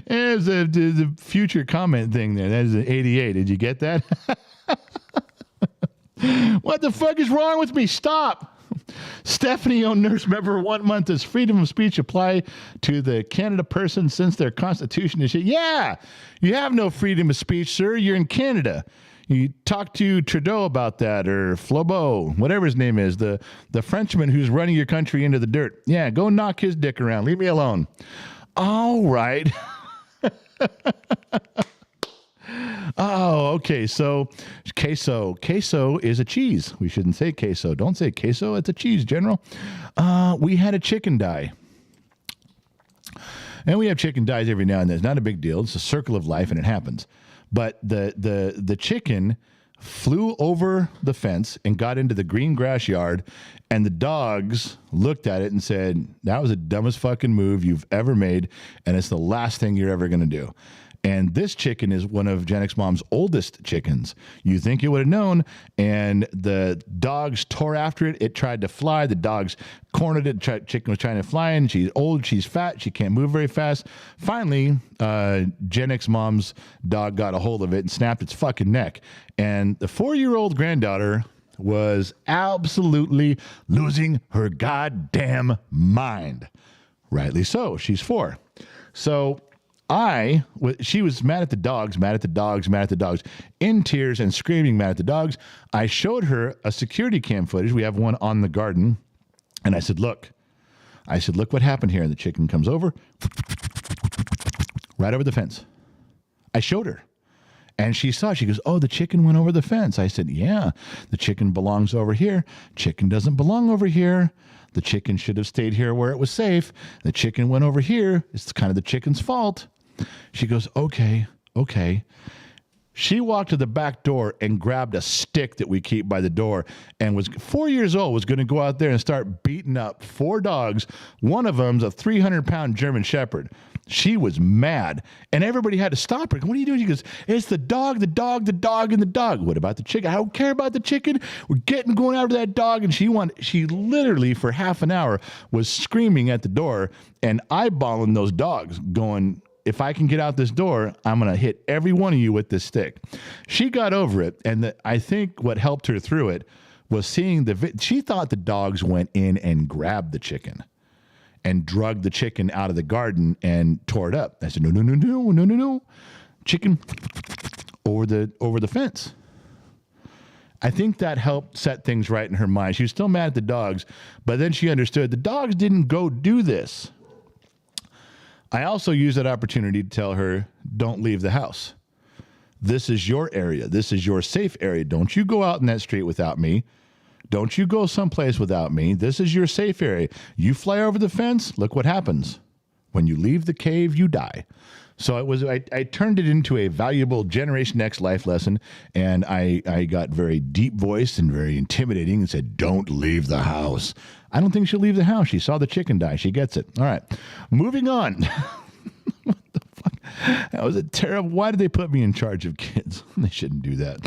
There's the future comment thing there. That is an 88. Did you get that? What the fuck is wrong with me? Stop. Stephanie, nurse member, 1 month. Does freedom of speech apply to the Canada person since their constitution is shit? Yeah, you have no freedom of speech, sir. You're in Canada. You talk to Trudeau about that, or Flobeau, whatever his name is, the Frenchman who's running your country into the dirt. Yeah, go knock his dick around. Leave me alone. All right. Oh, okay. So queso. Queso is a cheese. We shouldn't say queso. Don't say queso. It's a cheese, General. We had a chicken die. And we have chicken dies every now and then. It's not a big deal. It's a circle of life, and it happens. But the chicken flew over the fence and got into the green grass yard, and the dogs looked at it and said, that was the dumbest fucking move you've ever made, and it's the last thing you're ever going to do. And this chicken is one of Gen X Mom's oldest chickens. You think you would have known. And the dogs tore after it. It tried to fly. The dogs cornered it. Chicken was trying to fly in. She's old. She's fat. She can't move very fast. Finally, Gen X Mom's dog got a hold of it and snapped its fucking neck. And the 4-year-old granddaughter was absolutely losing her goddamn mind. Rightly so. She's 4. So she was mad at the dogs, in tears and screaming mad at the dogs. I showed her a security cam footage. We have one on the garden. And I said, look what happened here. And the chicken comes over, right over the fence. I showed her. And she saw, she goes, oh, the chicken went over the fence. I said, yeah, the chicken belongs over here. Chicken doesn't belong over here. The chicken should have stayed here where it was safe. The chicken went over here. It's kind of the chicken's fault. She goes, okay. She walked to the back door and grabbed a stick that we keep by the door and was 4 years old, was going to go out there and start beating up 4 dogs. One of them's a 300-pound German Shepherd. She was mad, and everybody had to stop her. What are you doing? She goes, it's the dog, and the dog. What about the chicken? I don't care about the chicken. We're going after that dog. And she literally, for half an hour, was screaming at the door and eyeballing those dogs, going, if I can get out this door, I'm going to hit every one of you with this stick. She got over it, and I think what helped her through it was seeing she thought the dogs went in and grabbed the chicken and drugged the chicken out of the garden and tore it up. I said, no. Chicken over the fence. I think that helped set things right in her mind. She was still mad at the dogs, but then she understood the dogs didn't go do this. I also used that opportunity to tell her, don't leave the house. This is your area. This is your safe area. Don't you go out in that street without me. Don't you go someplace without me. This is your safe area. You fly over the fence, look what happens. When you leave the cave, you die. So I turned it into a valuable Generation X life lesson, and I got very deep voiced and very intimidating and said, don't leave the house. I don't think she'll leave the house. She saw the chicken die. She gets it. All right. Moving on. What the fuck? That was a terrible. Why did they put me in charge of kids? They shouldn't do that.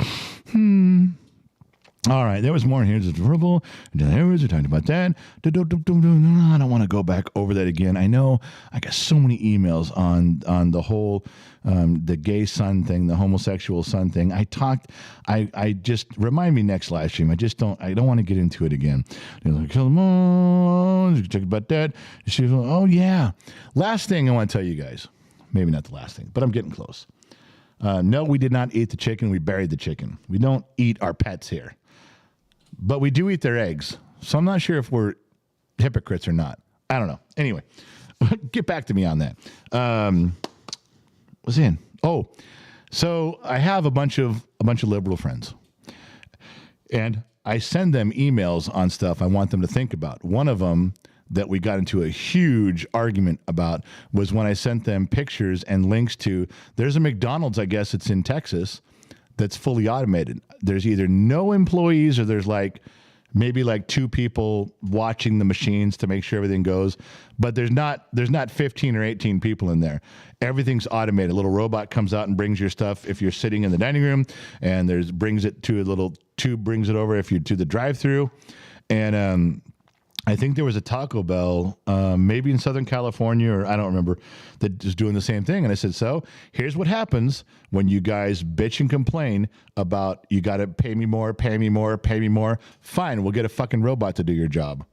All right, there was more here. It's verbal. We're talking about that. I don't want to go back over that again. I know I got so many emails on the whole the gay son thing, the homosexual son thing. I just remind me next live stream. I don't want to get into it again. Talk about that. Oh yeah. Last thing I want to tell you guys. Maybe not the last thing, but I'm getting close. No, we did not eat the chicken. We buried the chicken. We don't eat our pets here. But we do eat their eggs. So I'm not sure if we're hypocrites or not. I don't know. Anyway, get back to me on that. So I have a bunch of liberal friends. And I send them emails on stuff I want them to think about. One of them that we got into a huge argument about was when I sent them pictures and links to, there's a McDonald's, I guess it's in Texas, that's fully automated. There's either no employees or there's maybe 2 people watching the machines to make sure everything goes, but there's not 15 or 18 people in there. Everything's automated. A little robot comes out and brings your stuff if you're sitting in the dining room, and brings it to a little tube, brings it over if you're to the drive-through. And I think there was a Taco Bell, maybe in Southern California, or I don't remember, that is doing the same thing. And I said, so here's what happens when you guys bitch and complain about you got to pay me more. Fine, we'll get a fucking robot to do your job.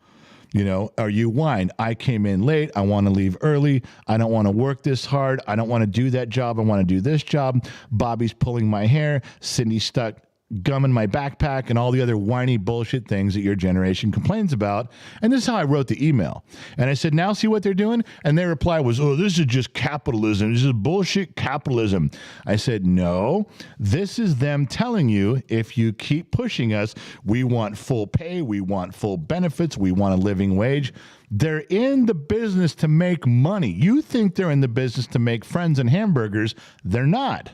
Or you whine, I came in late. I want to leave early. I don't want to work this hard. I don't want to do that job. I want to do this job. Bobby's pulling my hair. Cindy's stuck gum in my backpack, and all the other whiny bullshit things that your generation complains about. And this is how I wrote the email. And I said, now see what they're doing? And their reply was, oh, this is just capitalism. This is bullshit capitalism. I said, no, this is them telling you, if you keep pushing us, we want full pay, we want full benefits, we want a living wage. They're in the business to make money. You think they're in the business to make friends and hamburgers. They're not.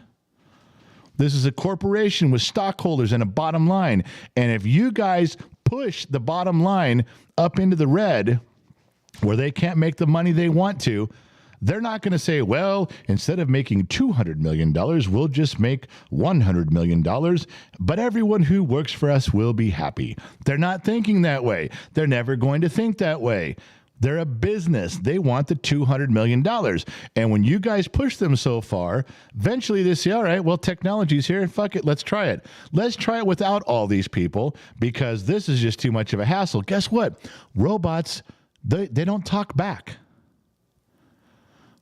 This is a corporation with stockholders and a bottom line. And if you guys push the bottom line up into the red where they can't make the money they want to, they're not going to say, well, instead of making $200 million, we'll just make $100 million, but everyone who works for us will be happy. They're not thinking that way. They're never going to think that way. They're a business. They want the $200 million. And when you guys push them so far, eventually they say, all right, well, technology's here. Fuck it. Let's try it. Let's try it without all these people because this is just too much of a hassle. Guess what? Robots, they don't talk back.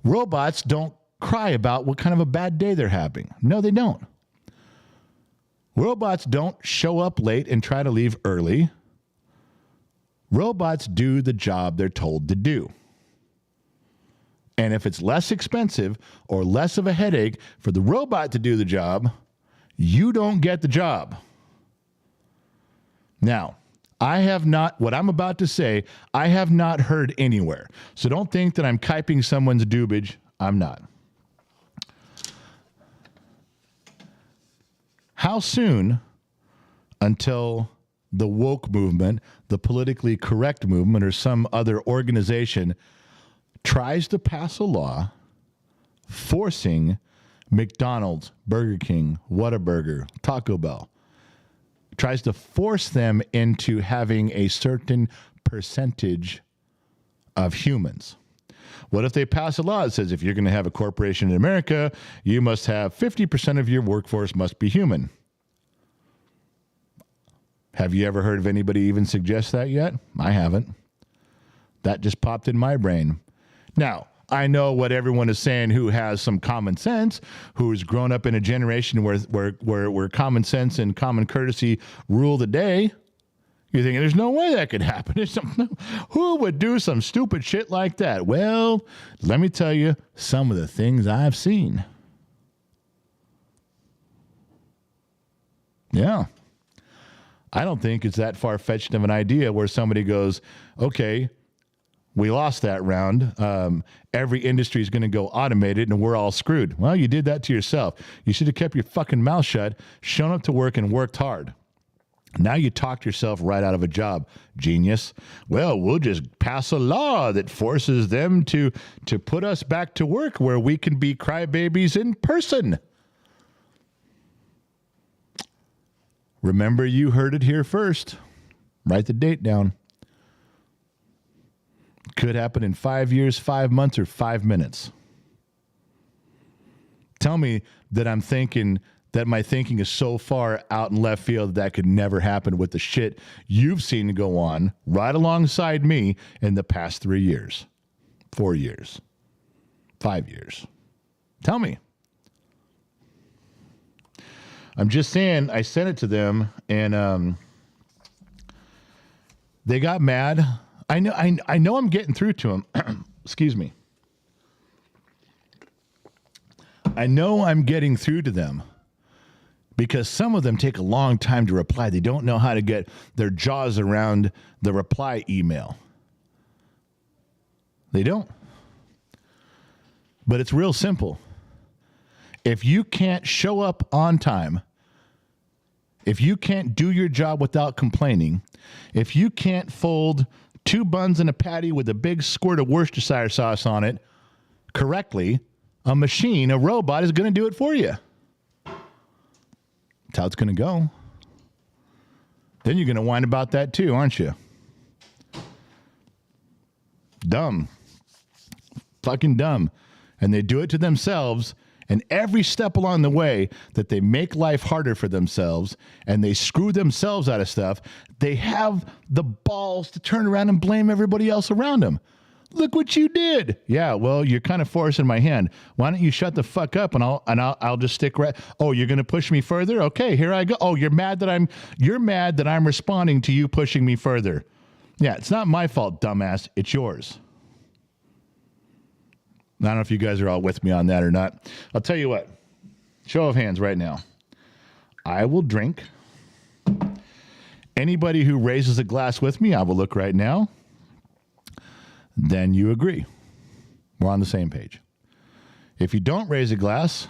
Robots don't cry about what kind of a bad day they're having. No, they don't. Robots don't show up late and try to leave early. Robots do the job they're told to do. And if it's less expensive or less of a headache for the robot to do the job, you don't get the job. Now, what I'm about to say, I have not heard anywhere. So don't think that I'm kyping someone's doobage. I'm not. How soon until the woke movement, the politically correct movement, or some other organization tries to pass a law forcing McDonald's, Burger King, Whataburger, Taco Bell, tries to force them into having a certain percentage of humans? What if they pass a law that says if you're going to have a corporation in America, you must have 50% of your workforce must be human? Have you ever heard of anybody even suggest that yet? I haven't. That just popped in my brain. Now, I know what everyone is saying who has some common sense, who's grown up in a generation where common sense and common courtesy rule the day. You're thinking, there's no way that could happen. Who would do some stupid shit like that? Well, let me tell you some of the things I've seen. Yeah. I don't think it's that far-fetched of an idea where somebody goes, okay, we lost that round. Every industry is going to go automated and we're all screwed. Well, you did that to yourself. You should have kept your fucking mouth shut, shown up to work and worked hard. Now you talked yourself right out of a job, genius. Well, we'll just pass a law that forces them to put us back to work where we can be crybabies in person. Remember, you heard it here first. Write the date down. Could happen in 5 years, 5 months, or 5 minutes. Tell me that my thinking is so far out in left field that could never happen with the shit you've seen go on right alongside me in the past 3 years, 4 years, 5 years. Tell me. I'm just saying, I sent it to them, and they got mad. I know I'm getting through to them. Excuse me. I know I'm getting through to them because some of them take a long time to reply. They don't know how to get their jaws around the reply email. They don't. But it's real simple. If you can't show up on time, if you can't do your job without complaining, if you can't fold 2 buns and a patty with a big squirt of Worcestershire sauce on it correctly, a robot is going to do it for you. That's how it's going to go. Then you're going to whine about that too, aren't you? Dumb. Fucking dumb. And they do it to themselves. And every step along the way that they make life harder for themselves and they screw themselves out of stuff, they have the balls to turn around and blame everybody else around them. Look what you did. Yeah, well, you're kind of forcing my hand. Why don't you shut the fuck up and I'll just stick right. Oh, you're going to push me further? Okay, here I go. Oh, you're mad that I'm responding to you pushing me further. Yeah, it's not my fault, dumbass. It's yours. I don't know if you guys are all with me on that or not. I'll tell you what. Show of hands right now. I will drink. Anybody who raises a glass with me, I will look right now. Then you agree. We're on the same page. If you don't raise a glass,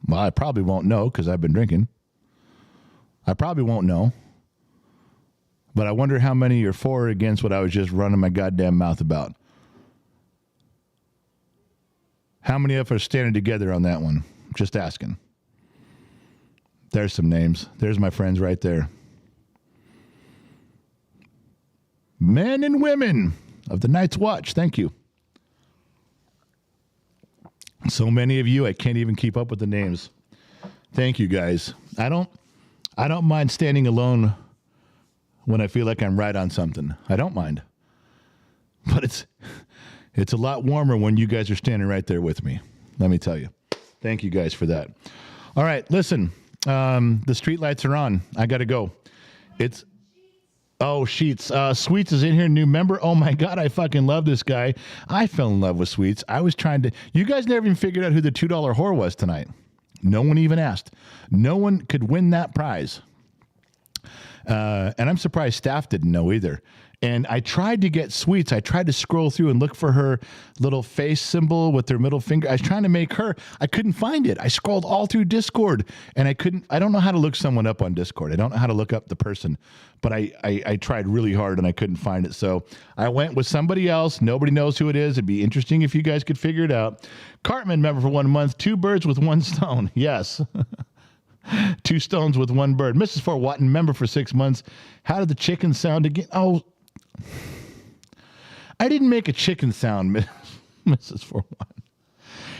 well, I probably won't know because I've been drinking. I probably won't know. But I wonder how many are for or against what I was just running my goddamn mouth about. How many of us are standing together on that one? Just asking. There's some names. There's my friends right there. Men and women of the Night's Watch. Thank you. So many of you, I can't even keep up with the names. Thank you, guys. I don't mind standing alone when I feel like I'm right on something. I don't mind. But it's a lot warmer when you guys are standing right there with me. Let me tell you. Thank you guys for that. All right, listen. The street lights are on. I got to go. Oh, Sheets. Sweets is in here, new member. Oh my God, I fucking love this guy. I fell in love with Sweets. I was trying to. You guys never even figured out who the $2 whore was tonight. No one even asked. No one could win that prize. And I'm surprised staff didn't know either. And I tried to get Sweets. I tried to scroll through and look for her little face symbol with her middle finger. I was trying to make her. I couldn't find it. I scrolled all through Discord and I couldn't. I don't know how to look someone up on Discord. I don't know how to look up the person, but I tried really hard and I couldn't find it. So I went with somebody else. Nobody knows who it is. It'd be interesting if you guys could figure it out. Cartman, member for 1 month. 2 birds with 1 stone. Yes. 2 stones with 1 bird. Mrs. Fort Watton, member for 6 months. How did the chicken sound again? Oh, I didn't make a chicken sound, Mrs. Fort Watton.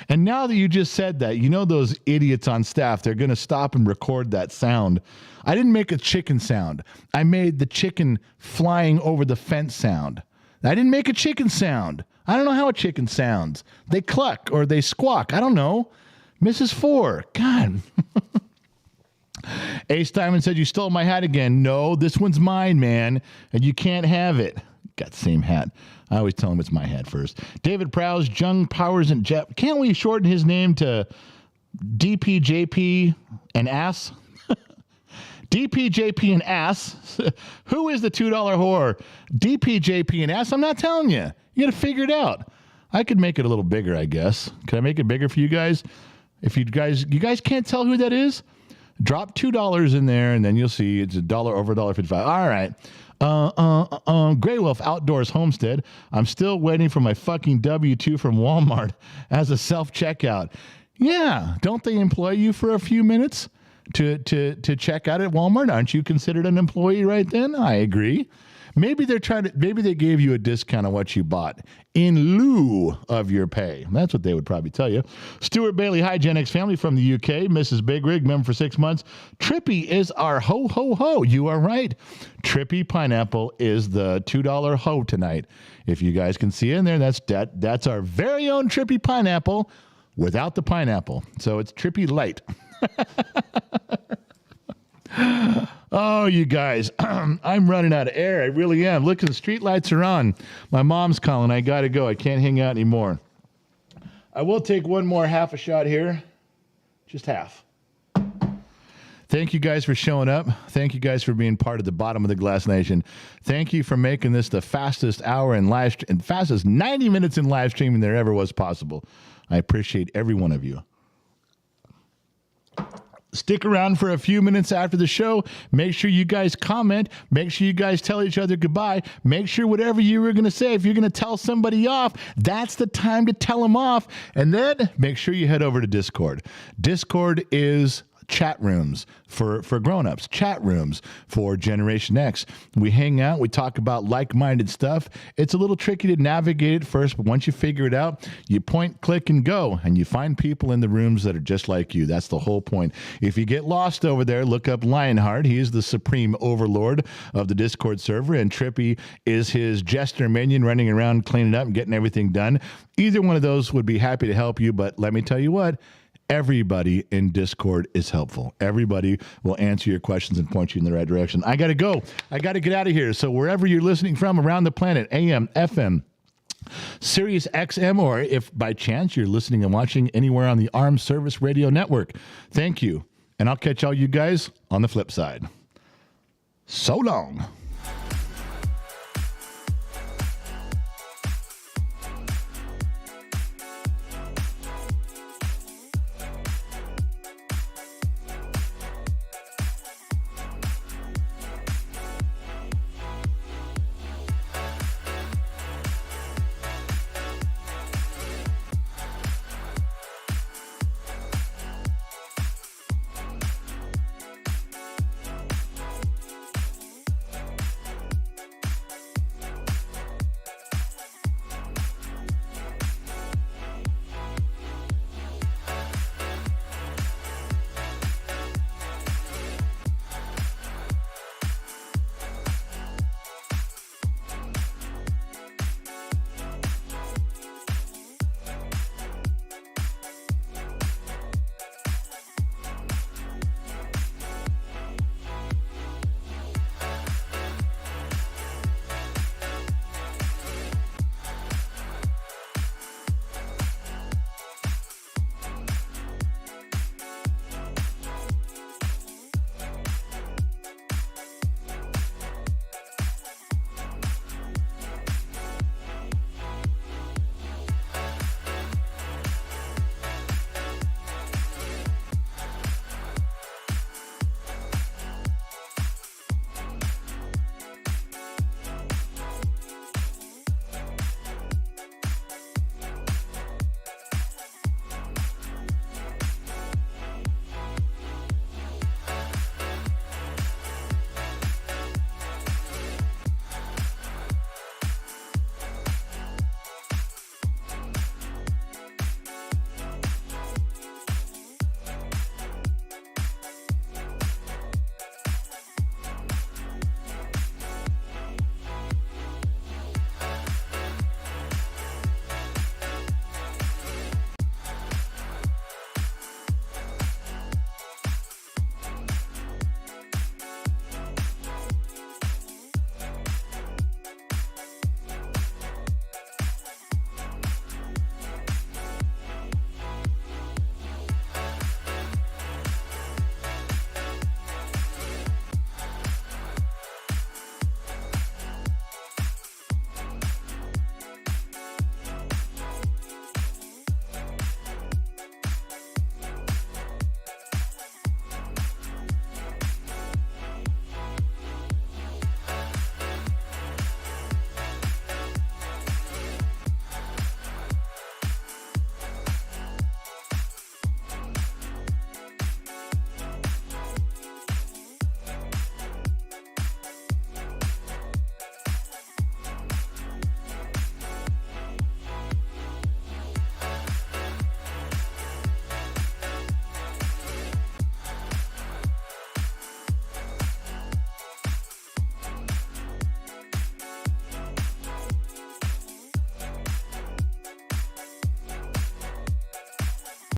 And now that you just said that, you know those idiots on staff, they're going to stop and record that sound. I didn't make a chicken sound. I made the chicken flying over the fence sound. I didn't make a chicken sound. I don't know how a chicken sounds. They cluck or they squawk. I don't know. Mrs. Four, God. Ace Diamond said, you stole my hat again. No, this one's mine, man, and you can't have it. Got the same hat. I always tell him it's my hat first. David Prowse, Jung Powers, and Jeff. Can't we shorten his name to DPJP and Ass? DPJP and Ass. Who is the $2 whore? DPJP and Ass? I'm not telling you. You got to figure it out. I could make it a little bigger, I guess. Can I make it bigger for you guys? If you guys can't tell who that is, drop $2 in there, and then you'll see it's $1 over $1.55. All right. Grey Wolf Outdoors Homestead. I'm still waiting for my fucking W-2 from Walmart as a self-checkout. Yeah. Don't they employ you for a few minutes to check out at Walmart? Aren't you considered an employee right then? I agree. Maybe they gave you a discount on what you bought in lieu of your pay. That's what they would probably tell you. Stuart Bailey, hi, Gen X family from the UK. Mrs. Big Rig, member for 6 months. Trippy is our ho, ho, ho. You are right. Trippy Pineapple is the $2 ho tonight. If you guys can see in there, that's our very own Trippy Pineapple without the pineapple. So it's Trippy Light. Oh, you guys, I'm running out of air. I really am. Look, the street lights are on. My mom's calling. I got to go. I can't hang out anymore. I will take one more half a shot here. Just half. Thank you guys for showing up. Thank you guys for being part of the Bottom of the Glass Nation. Thank you for making this the fastest hour in live and fastest 90 minutes in live streaming there ever was possible. I appreciate every one of you. Stick around for a few minutes after the show. Make sure you guys comment. Make sure you guys tell each other goodbye. Make sure whatever you were going to say, if you're going to tell somebody off, that's the time to tell them off. And then make sure you head over to Discord. Discord is chat rooms for grown-ups, chat rooms for Generation X. We hang out, we talk about like-minded stuff. It's a little tricky to navigate at first, but once you figure it out, you point, click, and go, and you find people in the rooms that are just like you. That's the whole point. If you get lost over there, look up Lionheart. He is the supreme overlord of the Discord server, and Trippy is his jester minion running around cleaning up and getting everything done. Either one of those would be happy to help you, but let me tell you what, everybody in Discord is helpful. Everybody will answer your questions and point you in the right direction. I got to go. I got to get out of here. So wherever you're listening from around the planet, AM, FM, Sirius XM, or if by chance you're listening and watching anywhere on the Armed Service Radio Network, thank you. And I'll catch all you guys on the flip side. So long.